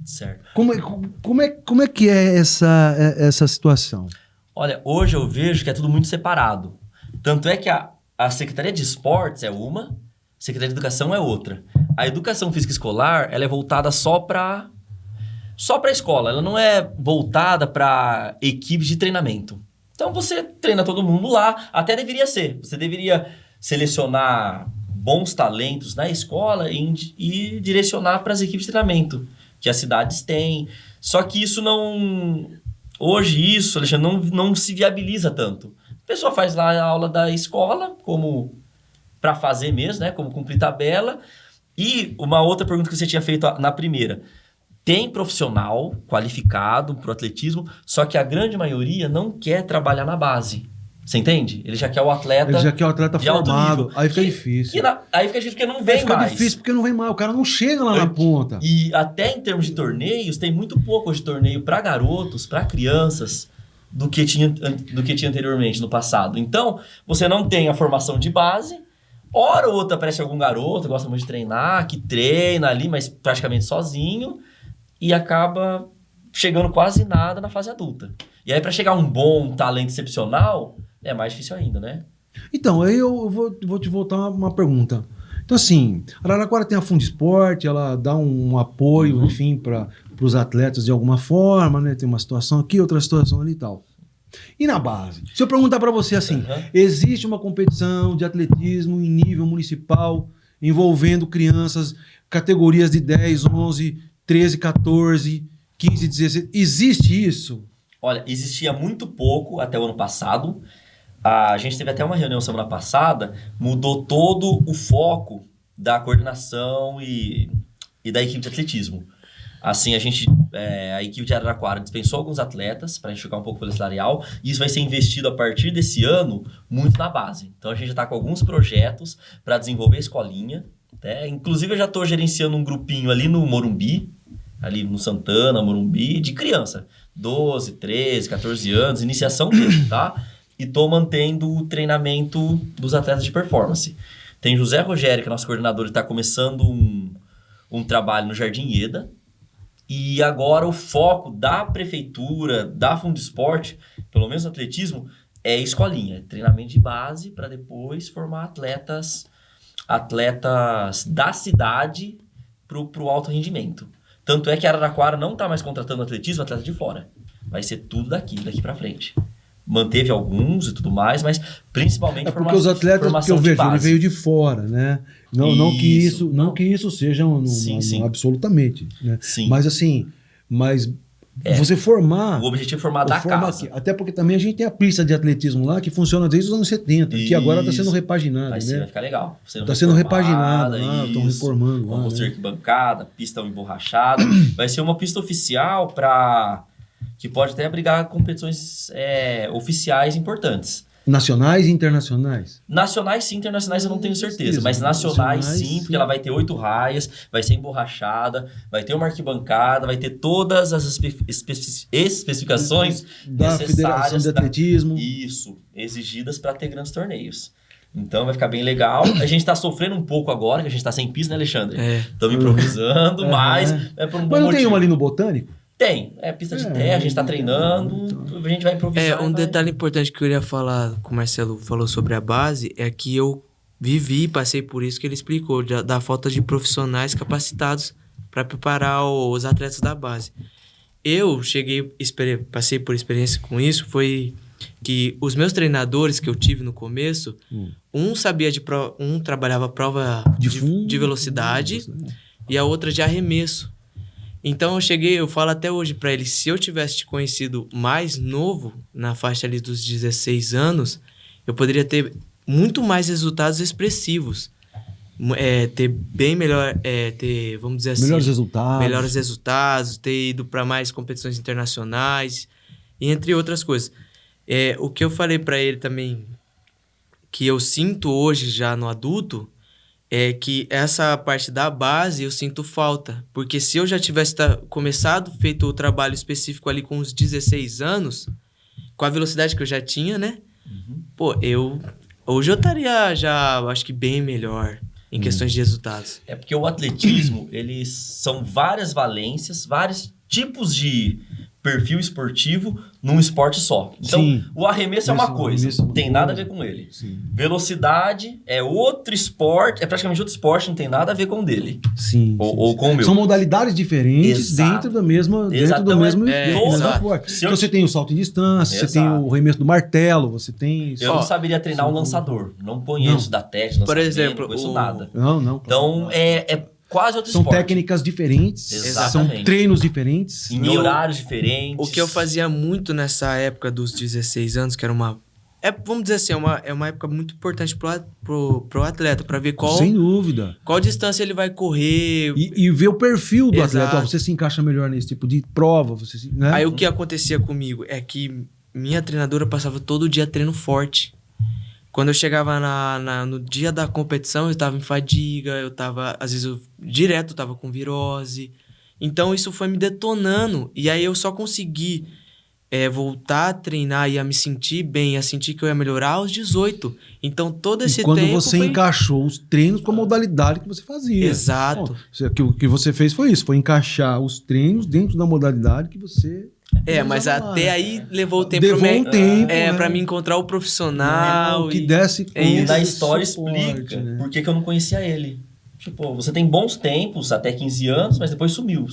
Certo. Como é que é essa situação? Olha, hoje eu vejo que é tudo muito separado. Tanto é que a Secretaria de Esportes é uma, a Secretaria de Educação é outra. A Educação Física Escolar, ela é voltada só para a escola. Ela não é voltada para equipes de treinamento. Então você treina todo mundo lá, até deveria ser. Você deveria selecionar bons talentos na escola e direcionar para as equipes de treinamento que as cidades têm. Só que isso não... Hoje isso, Alexandre, não se viabiliza tanto. A pessoa faz lá a aula da escola, como para fazer mesmo, né? Como cumprir tabela. E uma outra pergunta que você tinha feito na primeira. Tem profissional qualificado para o atletismo, só que a grande maioria não quer trabalhar na base. Você entende? Ele já quer o atleta de alto nível. Aí fica difícil. Aí fica difícil porque não vem mais. Fica difícil porque não vem mais. O cara não chega lá na ponta. E até em termos de torneios, tem muito pouco de torneio para garotos, para crianças, do que tinha anteriormente, no passado. Então, você não tem a formação de base. Hora ou outra aparece algum garoto que gosta muito de treinar, que treina ali, mas praticamente sozinho. E acaba chegando quase nada na fase adulta. E aí, para chegar um bom talento excepcional, é mais difícil ainda, né? Então, aí eu vou te voltar uma pergunta. Então, assim, a Araraquara tem a Fundesporte, ela dá um apoio, enfim, para os atletas de alguma forma, né? Tem uma situação aqui, outra situação ali e tal. E na base? Se eu perguntar para você assim, existe uma competição de atletismo em nível municipal envolvendo crianças, categorias de 10, 11, 13, 14, 15, 16, existe isso? Olha, existia muito pouco até o ano passado. A gente teve até uma reunião semana passada, mudou todo o foco da coordenação e da equipe de atletismo. Assim, a equipe de Araraquara dispensou alguns atletas para enxugar um pouco o folha salarial, e isso vai ser investido a partir desse ano muito na base. Então a gente já está com alguns projetos para desenvolver a escolinha. Né? Inclusive eu já estou gerenciando um grupinho ali no Morumbi, ali no Santana, Morumbi, de criança. 12, 13, 14 anos, iniciação mesmo, tá? E estou mantendo o treinamento dos atletas de performance. Tem José Rogério, que é nosso coordenador, que está começando um trabalho no Jardim Ieda. E agora o foco da prefeitura, da Fundesporte, pelo menos no atletismo, é escolinha. É treinamento de base para depois formar atletas da cidade para o alto rendimento. Tanto é que a Araraquara não está mais contratando atletismo, atleta de fora. Vai ser tudo daqui para frente. Manteve alguns e tudo mais, mas principalmente porque os atletas que eu vejo, ele veio de fora, né? Não que isso seja sim. absolutamente, né? Sim. Mas assim, você formar... O objetivo é formar da casa. Aqui. Até porque também a gente tem a pista de atletismo lá que funciona desde os anos 70, que agora está sendo repaginada, vai né? Vai ficar legal. Está sendo repaginada lá, estão reformando lá. Vamos ter arquibancada, pista emborrachada. Vai ser uma pista oficial que pode até abrigar competições oficiais importantes. Nacionais e internacionais? Nacionais sim, internacionais eu não tenho certeza. Mas nacionais sim, porque ela vai ter 8 raias, vai ser emborrachada, vai ter uma arquibancada, vai ter todas as especificações da Federação de Atletismo. Isso, exigidas para ter grandes torneios. Então vai ficar bem legal. A gente está sofrendo um pouco agora, que a gente está sem piso, né, Alexandre? Estamos improvisando, mas é por um bom Mas não motivo. tem uma ali no Botânico? Tem, pista de terra, a gente está treinando, a gente vai improvisar. Um detalhe importante que eu queria falar, que o Marcelo falou sobre a base, é que eu passei por isso que ele explicou, da falta de profissionais capacitados para preparar os atletas da base. Eu passei por experiência com isso, foi que os meus treinadores que eu tive no começo, um trabalhava prova de velocidade e a outra de arremesso. Então eu falo até hoje pra ele, se eu tivesse te conhecido mais novo, na faixa ali dos 16 anos, eu poderia ter muito mais resultados expressivos. Ter bem melhor, vamos dizer assim... Melhores resultados, ter ido para mais competições internacionais, e entre outras coisas. O que eu falei pra ele também, que eu sinto hoje já no adulto, é que essa parte da base eu sinto falta. Porque se eu já tivesse feito o trabalho específico ali com os 16 anos, com a velocidade que eu já tinha, né? Pô, hoje eu estaria já, acho que bem melhor em questões de resultados. É porque o atletismo, eles são várias valências, vários tipos de perfil esportivo num esporte só. Então, o arremesso é uma coisa, não tem nada a ver com ele. Sim. Velocidade é outro esporte, é praticamente outro esporte, não tem nada a ver com o dele. Ou com o meu. São modalidades diferentes dentro do mesmo esporte. Você tem o salto em distância, você tem o arremesso do martelo, você tem... Eu não saberia treinar um lançador, não conheço da técnica, por exemplo, não conheço nada. Não. Então, quase outro São esporte. técnicas diferentes, Exatamente. São treinos diferentes. Em horários diferentes. O que eu fazia muito nessa época dos 16 anos, que era vamos dizer assim, é uma época muito importante pro atleta, para ver Sem dúvida. Qual distância ele vai correr. E ver o perfil do atleta. Você se encaixa melhor nesse tipo de prova. Né? Aí o que acontecia comigo é que minha treinadora passava todo dia treino forte. Quando eu chegava no dia da competição, eu estava em fadiga, às vezes direto eu estava com virose. Então isso foi me detonando. E aí eu só consegui voltar a treinar e a me sentir bem, a sentir que eu ia melhorar aos 18. Então todo esse tempo quando você encaixou os treinos com a modalidade que você fazia. Exato. Bom, o que você fez foi isso, foi encaixar os treinos dentro da modalidade que você... mas até aí levou o tempo pra mim encontrar o profissional. Que desse e da história explica por que eu não conhecia ele. Tipo, você tem bons tempos, até 15 anos, mas depois sumiu.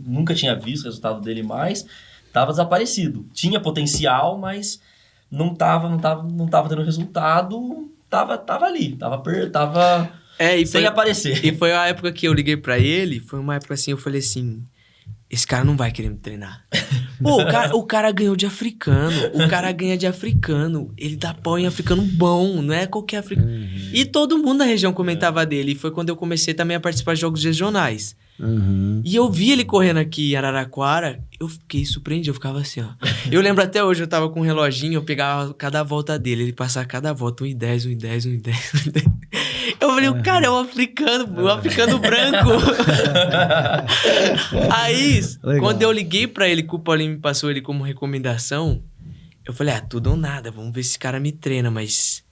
Nunca tinha visto o resultado dele mais. tava desaparecido. Tinha potencial, mas não tava tendo resultado, tava ali, tava sem aparecer. E foi a época que eu liguei pra ele, foi uma época assim, eu falei assim, esse cara não vai querer me treinar. Pô, o cara ganhou de africano, o cara ganha de africano, ele dá pau em africano bom, não é qualquer africano. E todo mundo na região comentava dele, e foi quando eu comecei também a participar de jogos regionais. E eu vi ele correndo aqui em Araraquara, eu fiquei surpreendido, eu ficava assim, ó. Eu lembro até hoje, eu tava com um reloginho, eu pegava cada volta dele, ele passava cada volta, 1,10, 1,10, 1,10, 1,10. Eu falei, o cara é um africano branco. Aí, legal. Quando eu liguei pra ele, que o Paulinho me passou ele como recomendação, eu falei, tudo ou nada, vamos ver se esse cara me treina, mas...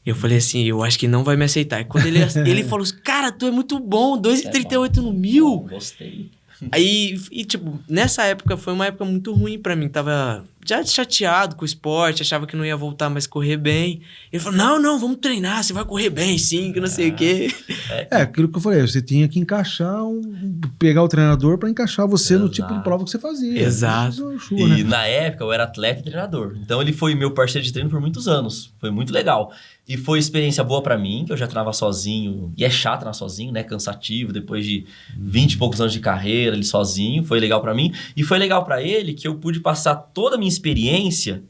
Eu falei assim, eu acho que não vai me aceitar. E quando ele falou assim, cara, tu é muito bom, 2,38 no 1000. Gostei. Aí, tipo, nessa época foi uma época muito ruim pra mim. Tava já chateado com o esporte, achava que não ia voltar mais a correr bem. Ele falou, não, vamos treinar, você vai correr bem sim, que não sei o quê. Aquilo que eu falei, você tinha que encaixar, pegar o treinador pra encaixar você no tipo de prova que você fazia. Exato. E na época eu era atleta e treinador. Então ele foi meu parceiro de treino por muitos anos. Foi muito legal. E foi experiência boa pra mim, que eu já treinava sozinho. E é chato treinar sozinho, né? Cansativo, depois de 20 e poucos anos de carreira, ele sozinho. Foi legal pra mim. E foi legal pra ele que eu pude passar toda a minha experiência,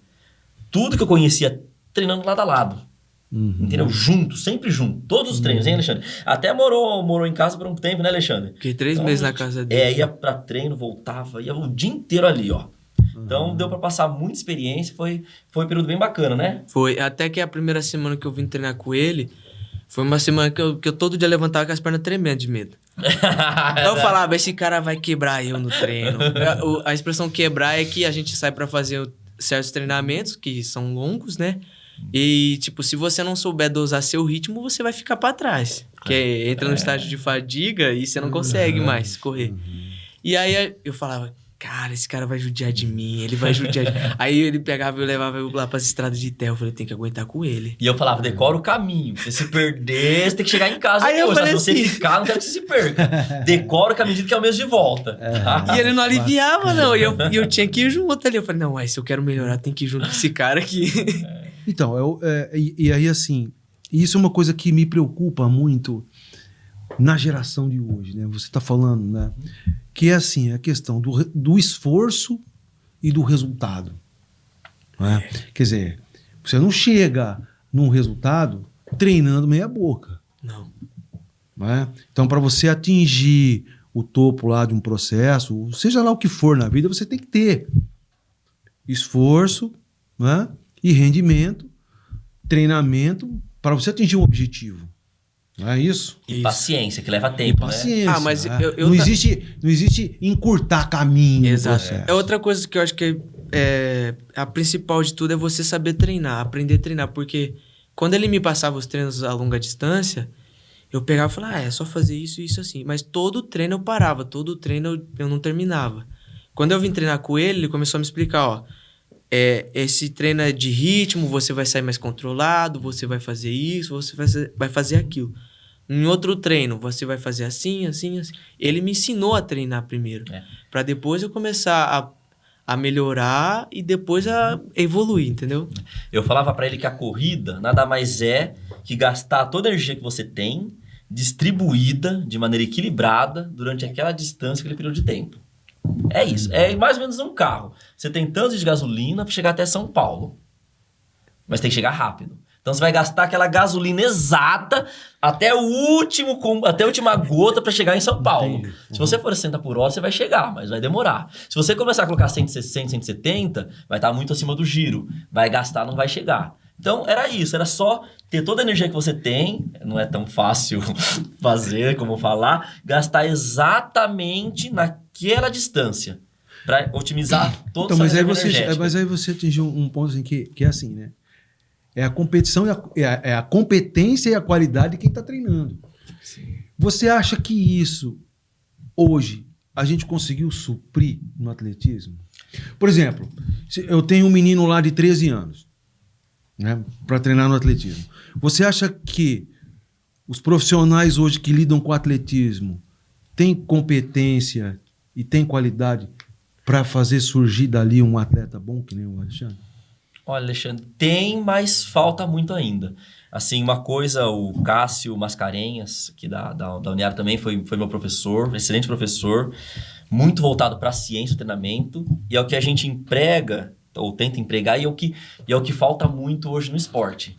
tudo que eu conhecia, treinando lado a lado. Entendeu? Junto, sempre junto. Todos os treinos, hein, Alexandre? Até morou em casa por um tempo, né, Alexandre? Fiquei 3 meses na casa dele. Ia pra treino, voltava, ia o dia inteiro ali, ó. Então, deu pra passar muita experiência, foi um período bem bacana, né? Foi, até que a primeira semana que eu vim treinar com ele, foi uma semana que eu todo dia levantava com as pernas tremendo de medo. Eu falava, esse cara vai quebrar eu no treino. A expressão quebrar é que a gente sai pra fazer certos treinamentos, que são longos, né? E, tipo, se você não souber dosar seu ritmo, você vai ficar pra trás. Que entra no estágio de fadiga e você não consegue mais correr. E aí eu falava, cara, esse cara vai judiar de mim, ele vai judiar de... Aí ele pegava e eu levava eu lá pras estradas de terra, eu falei, tem que aguentar com ele. E eu falava, decora o caminho, se você se perder, você tem que chegar em casa aí depois, eu falei se você ficar, não quero que você se perca. Decora o caminho que é o mesmo de volta. Tá? E ele não aliviava, não, e eu tinha que ir junto ali, eu falei, não, mas se eu quero melhorar, tem que ir junto com esse cara aqui. Então, e aí assim, isso é uma coisa que me preocupa muito na geração de hoje, né? Você está falando, né? Que é assim, a questão do esforço e do resultado. Né? Quer dizer, você não chega num resultado treinando meia boca. Não. Né? Então, para você atingir o topo lá de um processo, seja lá o que for na vida, você tem que ter esforço, né? E rendimento, treinamento, para você atingir um objetivo. Não é isso? E paciência, que leva tempo, paciência, né? Mas né? Não existe encurtar caminho. Exato. É outra coisa que eu acho que a principal de tudo é você saber treinar, aprender a treinar. Porque quando ele me passava os treinos a longa distância, eu pegava e falava, é só fazer isso e isso assim. Mas todo treino eu parava, todo treino eu não terminava. Quando eu vim treinar com ele começou a me explicar, ó, esse treino é de ritmo, você vai sair mais controlado, você vai fazer isso, você vai fazer aquilo. Em outro treino, você vai fazer assim, assim, assim. Ele me ensinou a treinar primeiro, para depois eu começar a melhorar e depois a evoluir, entendeu? Eu falava para ele que a corrida nada mais é que gastar toda a energia que você tem, distribuída de maneira equilibrada durante aquela distância, aquele período de tempo. É isso. É mais ou menos um carro. Você tem tanto de gasolina para chegar até São Paulo. Mas tem que chegar rápido. Então você vai gastar aquela gasolina exata até a última gota para chegar em São Paulo. Se você for 60 por hora, você vai chegar, mas vai demorar. Se você começar a colocar 160, 170, vai estar muito acima do giro. Vai gastar, não vai chegar. Então era isso, era só ter toda a energia que você tem, não é tão fácil fazer como falar, gastar exatamente naquela distância para otimizar toda a essa energia. Mas aí você atingiu um ponto assim, que é assim, né? É a competição, é a competência e a qualidade de quem está treinando. Sim. Você acha que isso, hoje, a gente conseguiu suprir no atletismo? Por exemplo, eu tenho um menino lá de 13 anos, né, para treinar no atletismo. Você acha que os profissionais hoje que lidam com o atletismo têm competência e têm qualidade para fazer surgir dali um atleta bom que nem o Alexandre? Olha, Alexandre, tem, mas falta muito ainda. Assim, uma coisa, o Cássio Mascarenhas, que da Uniara também foi meu professor, excelente professor, muito voltado para a ciência, o treinamento, e é o que a gente emprega, ou tenta empregar, e é o que falta muito hoje no esporte.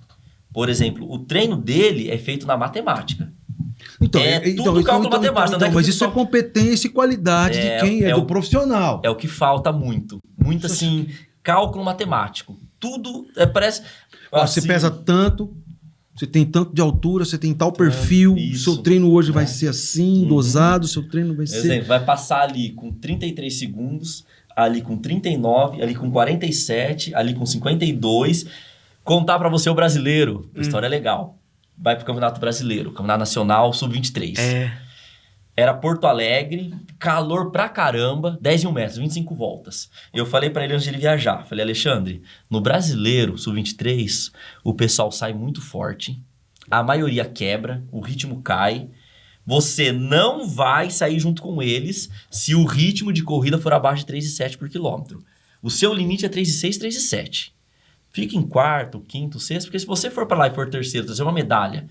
Por exemplo, o treino dele é feito na matemática. Tudo cálculo matemático. Mas isso é competência e qualidade de quem é do profissional. É o que falta muito. Muito, assim, cálculo matemático. Tudo parece... Você pesa tanto, você tem tanto de altura, você tem tal perfil, seu treino hoje vai ser assim, dosado, seu treino vai ser... Exemplo, vai passar ali com 33 segundos, ali com 39, ali com 47, ali com 52. Contar pra você o brasileiro, a história é legal. Vai pro Campeonato Brasileiro, Campeonato Nacional, Sub-23. Era Porto Alegre, calor pra caramba, 10 mil metros, 25 voltas. Eu falei pra ele antes de ele viajar, falei, Alexandre, no Brasileiro, Sub-23, o pessoal sai muito forte, a maioria quebra, o ritmo cai, você não vai sair junto com eles se o ritmo de corrida for abaixo de 3,7 por quilômetro. O seu limite é 3,6, 3,7. Fica em quarto, quinto, sexto, porque se você for pra lá e for terceiro, trazer uma medalha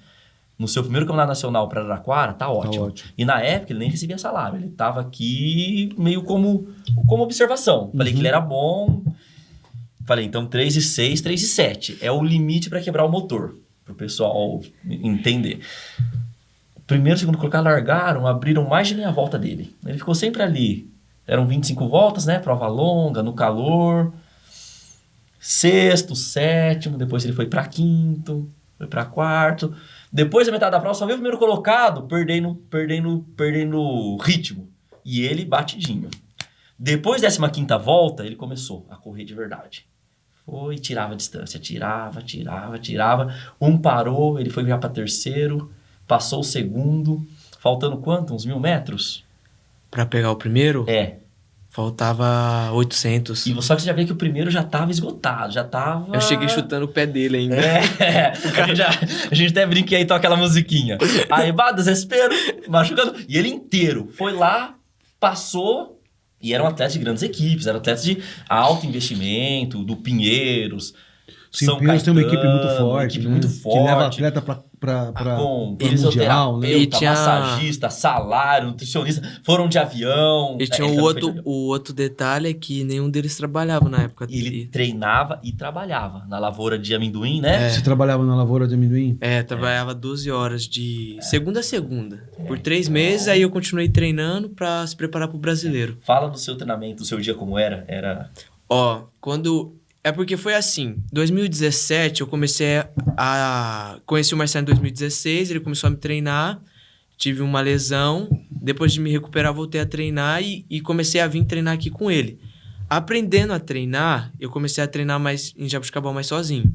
no seu primeiro campeonato nacional para Araraquara, tá ótimo. E na época ele nem recebia salário, ele tava aqui meio como observação. Falei que ele era bom, falei, então 3,6, 3,7 é o limite para quebrar o motor, pro pessoal entender. Primeiro, segundo colocado largaram, abriram mais de meia volta dele. Ele ficou sempre ali, eram 25 voltas, né, prova longa, no calor... Sexto, sétimo, depois ele foi para quinto, foi para quarto. Depois da metade da prova, só veio o primeiro colocado, perdendo ritmo. E ele batidinho. Depois da 15ª volta, ele começou a correr de verdade. Foi, tirava a distância, tirava. Um parou, ele foi já para terceiro, passou o segundo. Faltando quanto? Uns 1.000 metros? Pra pegar o primeiro? É. Faltava 800. E só que você já vê que o primeiro já tava esgotado, já tava... Eu cheguei chutando o pé dele ainda. A gente até brinca aí, toca aquela musiquinha. Aí, desespero, machucando. E ele inteiro foi lá, passou, e eram atletas de grandes equipes, eram atletas de alto investimento, do Pinheiros, São Pinheiros tem uma equipe muito forte, né? muito forte. Que leva atleta para mundial, né? E tinha massagista, salário, nutricionista, foram de avião. E tinha o outro detalhe é que nenhum deles trabalhava na época. E ele treinava e trabalhava na lavoura de amendoim, né? Você trabalhava na lavoura de amendoim? Trabalhava 12 horas de segunda a segunda. Por 3 meses, aí eu continuei treinando para se preparar pro brasileiro. Fala do seu treinamento, do seu dia como era... É porque foi assim, 2017 eu comecei a... Conheci o Marcelo em 2016, ele começou a me treinar, tive uma lesão, depois de me recuperar voltei a treinar e comecei a vir treinar aqui com ele. Aprendendo a treinar, eu comecei a treinar mais em Jabuticabal mais sozinho.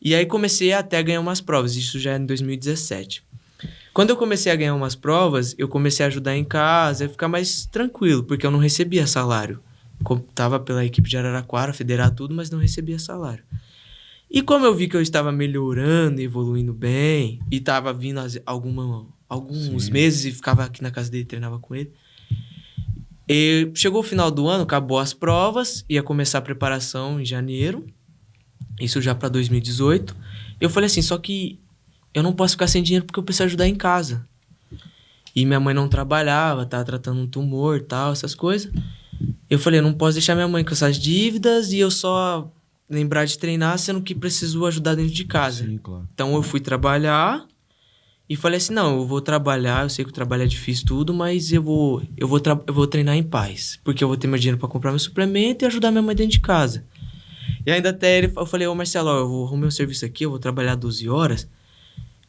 E aí comecei até a ganhar umas provas, isso já é em 2017. Quando eu comecei a ganhar umas provas, eu comecei a ajudar em casa, a ficar mais tranquilo, porque eu não recebia salário. Tava pela equipe de Araraquara, federar tudo, mas não recebia salário. E como eu vi que eu estava melhorando, evoluindo bem, e tava vindo alguns meses e ficava aqui na casa dele, treinava com ele. E chegou o final do ano, acabou as provas, ia começar a preparação em janeiro, isso já para 2018. Eu falei assim, só que eu não posso ficar sem dinheiro porque eu preciso ajudar em casa. E minha mãe não trabalhava, tava tratando um tumor e tal, essas coisas. Eu falei, eu não posso deixar minha mãe com essas dívidas e eu só lembrar de treinar, sendo que preciso ajudar dentro de casa. Sim, claro. Então eu fui trabalhar e falei assim, não, eu vou trabalhar, eu sei que o trabalho é difícil tudo, mas eu vou treinar em paz, porque eu vou ter meu dinheiro para comprar meu suplemento e ajudar minha mãe dentro de casa. E ainda até eu falei, Marcelo, eu vou arrumar um serviço aqui, eu vou trabalhar 12 horas,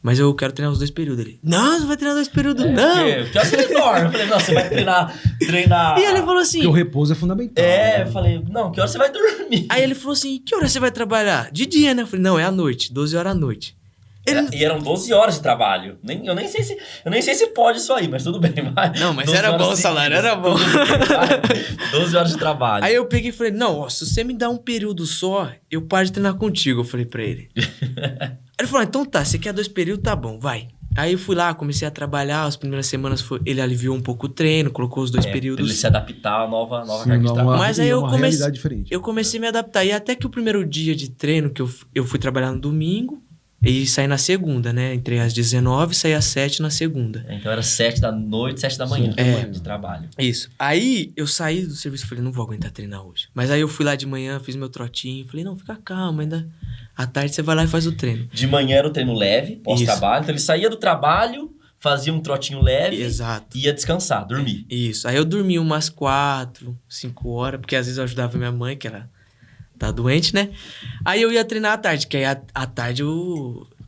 mas eu quero treinar os 2 períodos. Ele, não, você vai treinar 2 períodos, não. Que hora você dorme? Eu falei, não, você vai treinar... E ele falou assim... Porque o repouso é fundamental. Eu falei, não, que hora você vai dormir? Aí ele falou assim, que hora você vai trabalhar? De dia, né? Eu falei, não, é à noite, 12 horas à noite. E eram 12 horas de trabalho. Eu nem sei se pode isso aí, mas tudo bem. Vai. Não, mas era bom o salário, era bom. 12 horas de trabalho. Aí eu peguei e falei, não, se você me dá um período só, eu paro de treinar contigo, eu falei pra ele. Aí ele falou, então tá, você quer 2 períodos, tá bom, vai. Aí eu fui lá, comecei a trabalhar, as primeiras semanas ele aliviou um pouco o treino, colocou os 2 períodos. Pra ele se adaptar à nova carga de trabalho. Mas aí realidade diferente. eu comecei a me adaptar. E até que o primeiro dia de treino, que eu fui trabalhar no domingo e saí na segunda, né? Entrei às 19h, saí às 7h na segunda. Então era 7 da noite, 7 da manhã de trabalho. Isso. Aí eu saí do serviço e falei, não vou aguentar treinar hoje. Mas aí eu fui lá de manhã, fiz meu trotinho, falei, não, fica calma, ainda à tarde você vai lá e faz o treino. De manhã era o treino leve, pós-trabalho. Então ele saía do trabalho, fazia um trotinho leve. Exato. E ia descansar, dormir. Isso. Aí eu dormi umas 4, 5 horas, porque às vezes eu ajudava minha mãe, que ela tá doente, né? Aí eu ia treinar à tarde, que aí à tarde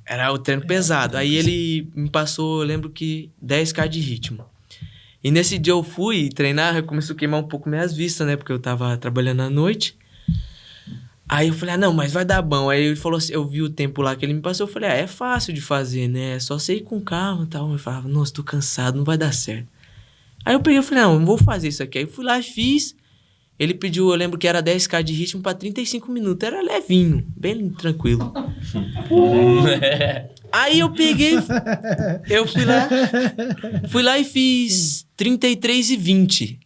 era o treino pesado. Aí ele me passou, eu lembro que 10K de ritmo. E nesse dia eu fui treinar, eu comecei a queimar um pouco minhas vistas, né? Porque eu tava trabalhando à noite. Aí eu falei, não, mas vai dar bom. Aí ele falou assim, eu vi o tempo lá que ele me passou, eu falei, é fácil de fazer, né? É só você ir com calma e tal. Eu falava, nossa, tô cansado, não vai dar certo. Aí eu peguei e falei, não vou fazer isso aqui. Aí fui lá e fiz. Ele pediu, eu lembro que era 10K de ritmo pra 35 minutos. Era levinho, bem tranquilo. Aí eu peguei, eu fui lá e fiz 33:20.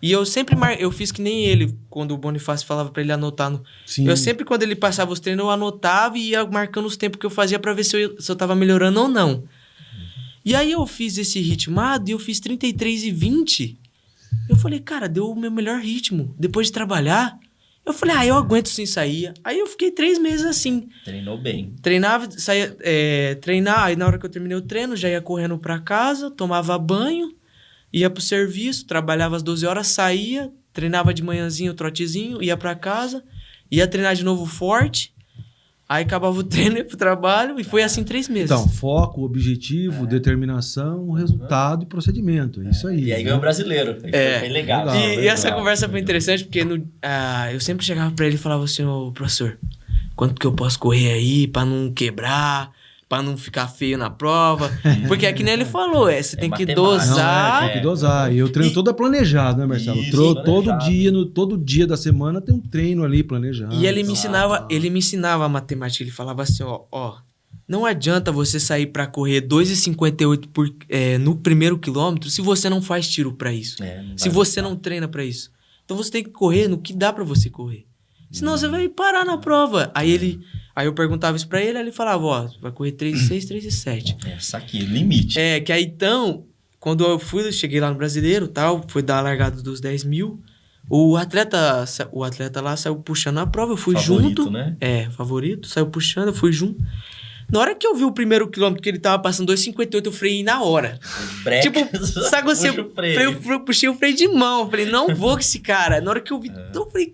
E eu sempre eu fiz que nem ele, quando o Bonifácio falava pra ele anotar. Sim. Eu sempre, quando ele passava os treinos, eu anotava e ia marcando os tempos que eu fazia pra ver se eu tava melhorando ou não. E aí eu fiz esse ritmado e eu fiz 33:20. Eu falei, cara, deu o meu melhor ritmo. Depois de trabalhar, eu falei, eu aguento sim sair. Aí eu fiquei 3 meses assim. Treinou bem. Treinava, saía, treinar, aí na hora que eu terminei o treino, já ia correndo pra casa, tomava banho, ia pro serviço, trabalhava às 12 horas, saía, treinava de manhãzinho, trotezinho, ia pra casa, ia treinar de novo forte, aí acabava o treino, ia pro trabalho, e foi assim 3 meses. Então, foco, objetivo, determinação, resultado e procedimento. É isso aí. E aí ganhou o brasileiro. Foi legal. E essa conversa foi interessante, porque eu sempre chegava pra ele e falava assim, ô professor, quanto que eu posso correr aí pra não quebrar, pra não ficar feio na prova? Porque é que nem ele falou, você tem que dosar. Tem que dosar. E o treino todo é planejado, né, Marcelo? Isso, Todo dia da semana tem um treino ali planejado. E ele me ensinava a matemática, ele falava assim, ó, não adianta você sair pra correr 2,58 no primeiro quilômetro se você não faz tiro pra isso. Se você não treina pra isso. Então você tem que correr no que dá pra você correr. Senão você vai parar na prova. Aí eu perguntava isso pra ele, aí ele falava, vai correr 3,6, 3,7. Essa aqui, limite. Que aí então, quando eu cheguei lá no Brasileiro, tal, foi dar a largada dos 10 mil, o atleta lá saiu puxando a prova, eu fui favorito, junto. Né? Favorito, saiu puxando, eu fui junto. Na hora que eu vi o primeiro quilômetro que ele tava passando 2,58, eu freiei na hora. Tipo, sabe você? Eu puxei o freio de mão, falei, não vou com esse cara. Na hora que eu vi, eu falei,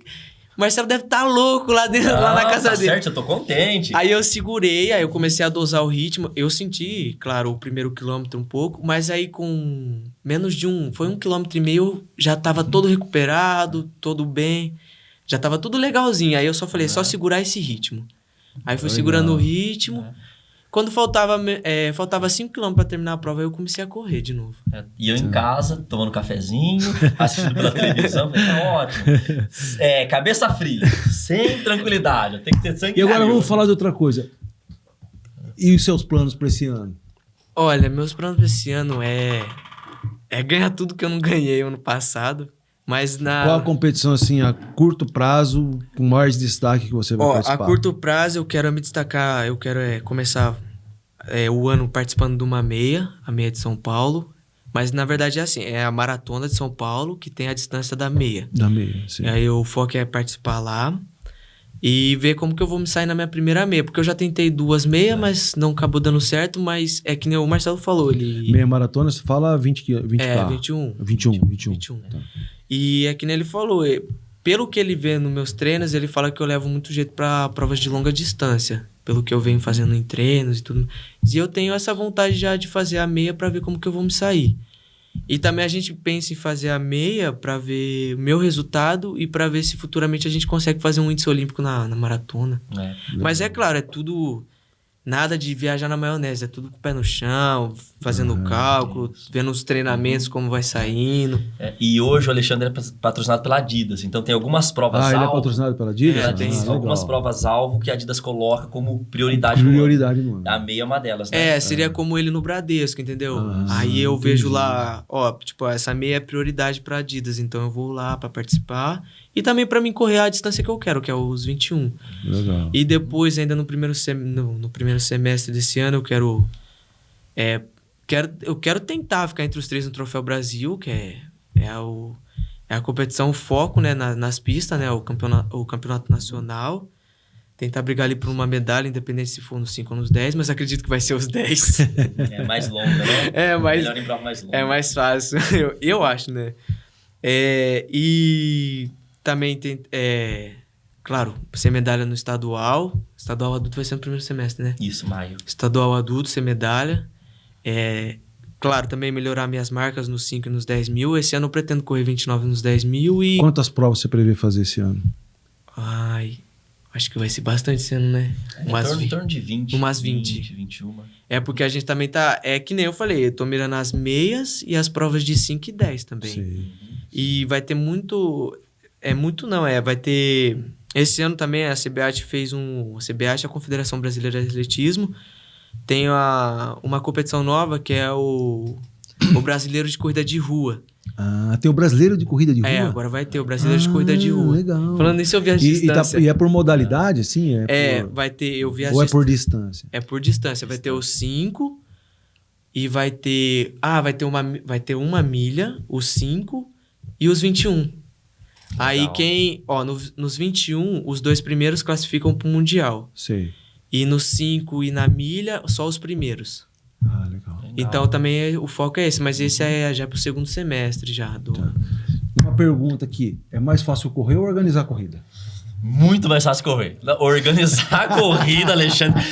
Marcelo deve estar louco lá dentro, lá na casa dele. Certo, eu tô contente. Aí eu segurei, aí eu comecei a dosar o ritmo. Eu senti, claro, o primeiro quilômetro um pouco, mas aí com menos de foi 1,5 km, já tava todo recuperado, todo bem. Já tava tudo legalzinho. Aí eu só falei, só segurar esse ritmo. Aí fui segurando o ritmo. Quando faltava 5 km pra terminar a prova, eu comecei a correr de novo. E eu em casa, tomando cafezinho, assistindo pela televisão, falei, tá ótimo. Cabeça fria, sem tranquilidade, tem que ter sangue. E agora vamos falar de outra coisa. E os seus planos pra esse ano? Olha, meus planos pra esse ano é ganhar tudo que eu não ganhei ano passado. Mas Qual a competição, assim, a curto prazo, com mais destaque que você vai participar? A curto prazo eu quero me destacar, eu quero começar o ano participando de uma meia, a meia de São Paulo. Mas na verdade é assim, é a maratona de São Paulo que tem a distância da meia. Da meia, sim. E aí o foco é participar lá e ver como que eu vou me sair na minha primeira meia. Porque eu já tentei 2 meias, mas não acabou dando certo. Mas é que nem o Marcelo falou, Meia maratona, você fala 20K. 21. 21. Tá. E é que nem ele falou, pelo que ele vê nos meus treinos, ele fala que eu levo muito jeito pra provas de longa distância. Pelo que eu venho fazendo em treinos e tudo. E eu tenho essa vontade já de fazer a meia pra ver como que eu vou me sair. E também a gente pensa em fazer a meia pra ver o meu resultado e pra ver se futuramente a gente consegue fazer um índice olímpico na maratona. Mas é claro, é tudo Nada de viajar na maionese, é tudo com o pé no chão, fazendo cálculo, vendo os treinamentos, como vai saindo. E hoje o Alexandre é patrocinado pela Adidas, então tem algumas provas alvo. Ele é patrocinado pela Adidas? Tem algumas provas alvo que a Adidas coloca como prioridade no ano. A meia é uma delas, né? Seria como ele no Bradesco, entendeu? Aí eu entendi. vejo lá, essa meia é prioridade pra Adidas, então eu vou lá pra participar. E também pra mim correr a distância que eu quero, que é os 21. Legal. E depois, ainda no primeiro semestre desse ano, eu quero tentar ficar entre os 3 no Troféu Brasil, que é a competição, o foco, né, nas pistas, né, o campeonato nacional. Tentar brigar ali por uma medalha, independente se for nos 5 ou nos 10, mas acredito que vai ser os 10. É mais longa, né? Melhor em prova mais longa. É mais fácil, eu acho, né? E também tem, claro, ser medalha no estadual. Estadual adulto vai ser no primeiro semestre, né? Isso, maio. Estadual adulto, ser medalha. Claro, também melhorar minhas marcas nos 5 e nos 10 mil. Esse ano eu pretendo correr 29 nos 10 mil e... Quantas provas você prevê fazer esse ano? Acho que vai ser bastante esse ano, né? Em torno de 20. Umas 20. 21. Porque a gente também tá... que nem eu falei, eu tô mirando as meias e as provas de 5 e 10 também. Sim. E vai ter muito... vai ter... Esse ano também a CBAT fez a CBAT, a Confederação Brasileira de Atletismo, tem uma competição nova que é o Brasileiro de Corrida de Rua. Tem o Brasileiro de Corrida de Rua? Agora vai ter o Brasileiro de Corrida de Rua. Legal. Falando nisso, eu vi a distância. E é por modalidade, assim? Vai ter... Eu vi ou é por distância? É por distância. Vai ter os 5 e vai ter... vai ter uma milha, os 5 e os 21. Legal. Aí nos 21, os 2 primeiros classificam pro Mundial. Sei. E nos 5 e na milha, só os primeiros. Legal. Então também o foco é esse, mas esse já é pro segundo semestre já. Uma pergunta aqui, é mais fácil correr ou organizar a corrida? Muito mais fácil correr. Organizar a corrida, Alexandre,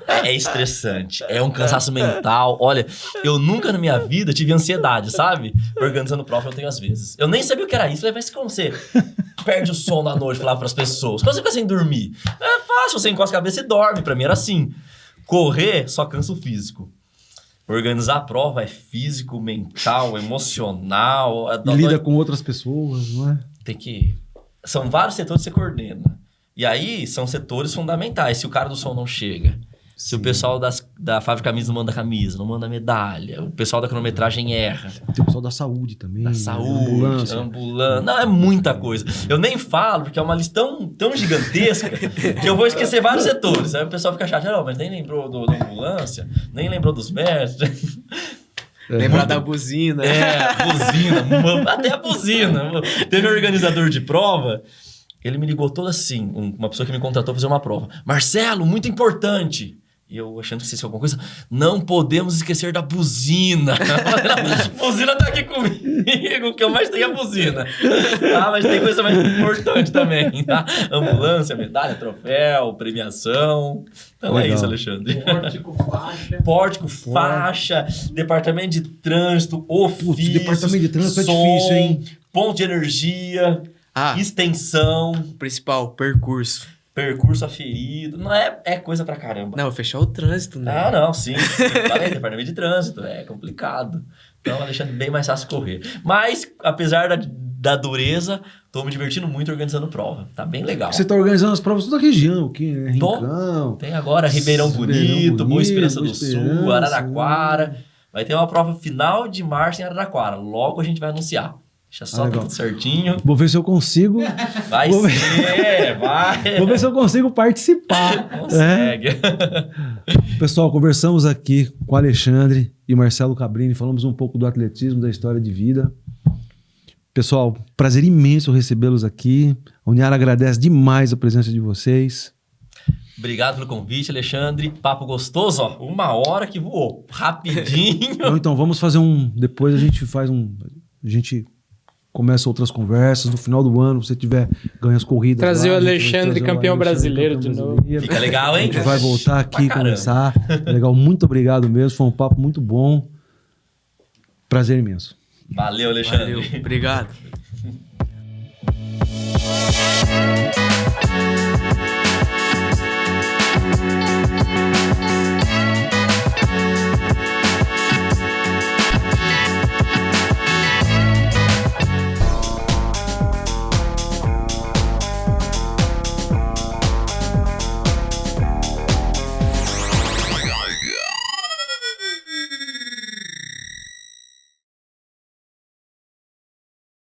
é estressante. É um cansaço mental. Olha, eu nunca na minha vida tive ansiedade, sabe? Organizando prova eu tenho às vezes. Eu nem sabia o que era isso. Mas como você perde o sono à noite, falava pras pessoas. Quando você fica sem dormir? É fácil, você encosta a cabeça e dorme. Pra mim era assim. Correr só cansa o físico. Organizar a prova é físico, mental, emocional. Lida com outras pessoas, não é? São vários setores que você coordena. E aí, são setores fundamentais. Se o cara do som não chega, se o pessoal da fábrica camisa não manda camisa, não manda medalha, o pessoal da cronometragem erra. Tem o pessoal da saúde também. Da saúde, ambulância. Não, é muita coisa. Eu nem falo, porque é uma lista tão gigantesca que eu vou esquecer vários setores. Aí o pessoal fica chateado, mas nem lembrou da ambulância, nem lembrou dos mestres. Lembrar da buzina. Buzina. Até a buzina. Teve um organizador de prova, ele me ligou todo assim, uma pessoa que me contratou para fazer uma prova. Marcelo, muito importante. E eu achando que esqueci alguma coisa. Não podemos esquecer da buzina. A buzina tá aqui comigo, o que eu mais tenho é a buzina. Mas tem coisa mais importante também. Tá? Ambulância, medalha, troféu, premiação. Então legal. É isso, Alexandre. Pórtico, faixa, departamento de trânsito, ofício, departamento de trânsito som, é difícil, hein? Ponto de energia, extensão. Principal, percurso aferido. Não é coisa pra caramba. Não, fechar o trânsito, né? Não, sim. Falei, departamento de trânsito. É complicado. Então, Alexandre, bem mais fácil correr. Mas, apesar da dureza, tô me divertindo muito organizando prova. Tá bem legal. Você tá organizando as provas toda a região aqui, né? Rincão. Tem agora Ribeirão Bonito, Boa Esperança do Sul, Araraquara. Vai ter uma prova final de março em Araraquara. Logo a gente vai anunciar. Deixa só tudo certinho. Vou ver se eu consigo. Vai. Vou ver se eu consigo participar. Consegue. Pessoal, conversamos aqui com o Alexandre e Marcelo Cabrini. Falamos um pouco do atletismo, da história de vida. Pessoal, prazer imenso recebê-los aqui. A Uniara agradece demais a presença de vocês. Obrigado pelo convite, Alexandre. Papo gostoso, ó. 1 hora que voou. Rapidinho. Então, vamos fazer depois a gente faz A gente começa outras conversas. No final do ano, se você tiver ganho as corridas. Trazer o Alexandre campeão brasileiro de novo. Fica legal, hein? A gente vai voltar aqui e conversar. Legal, muito obrigado mesmo. Foi um papo muito bom. Prazer imenso. Valeu, Alexandre. Valeu, obrigado.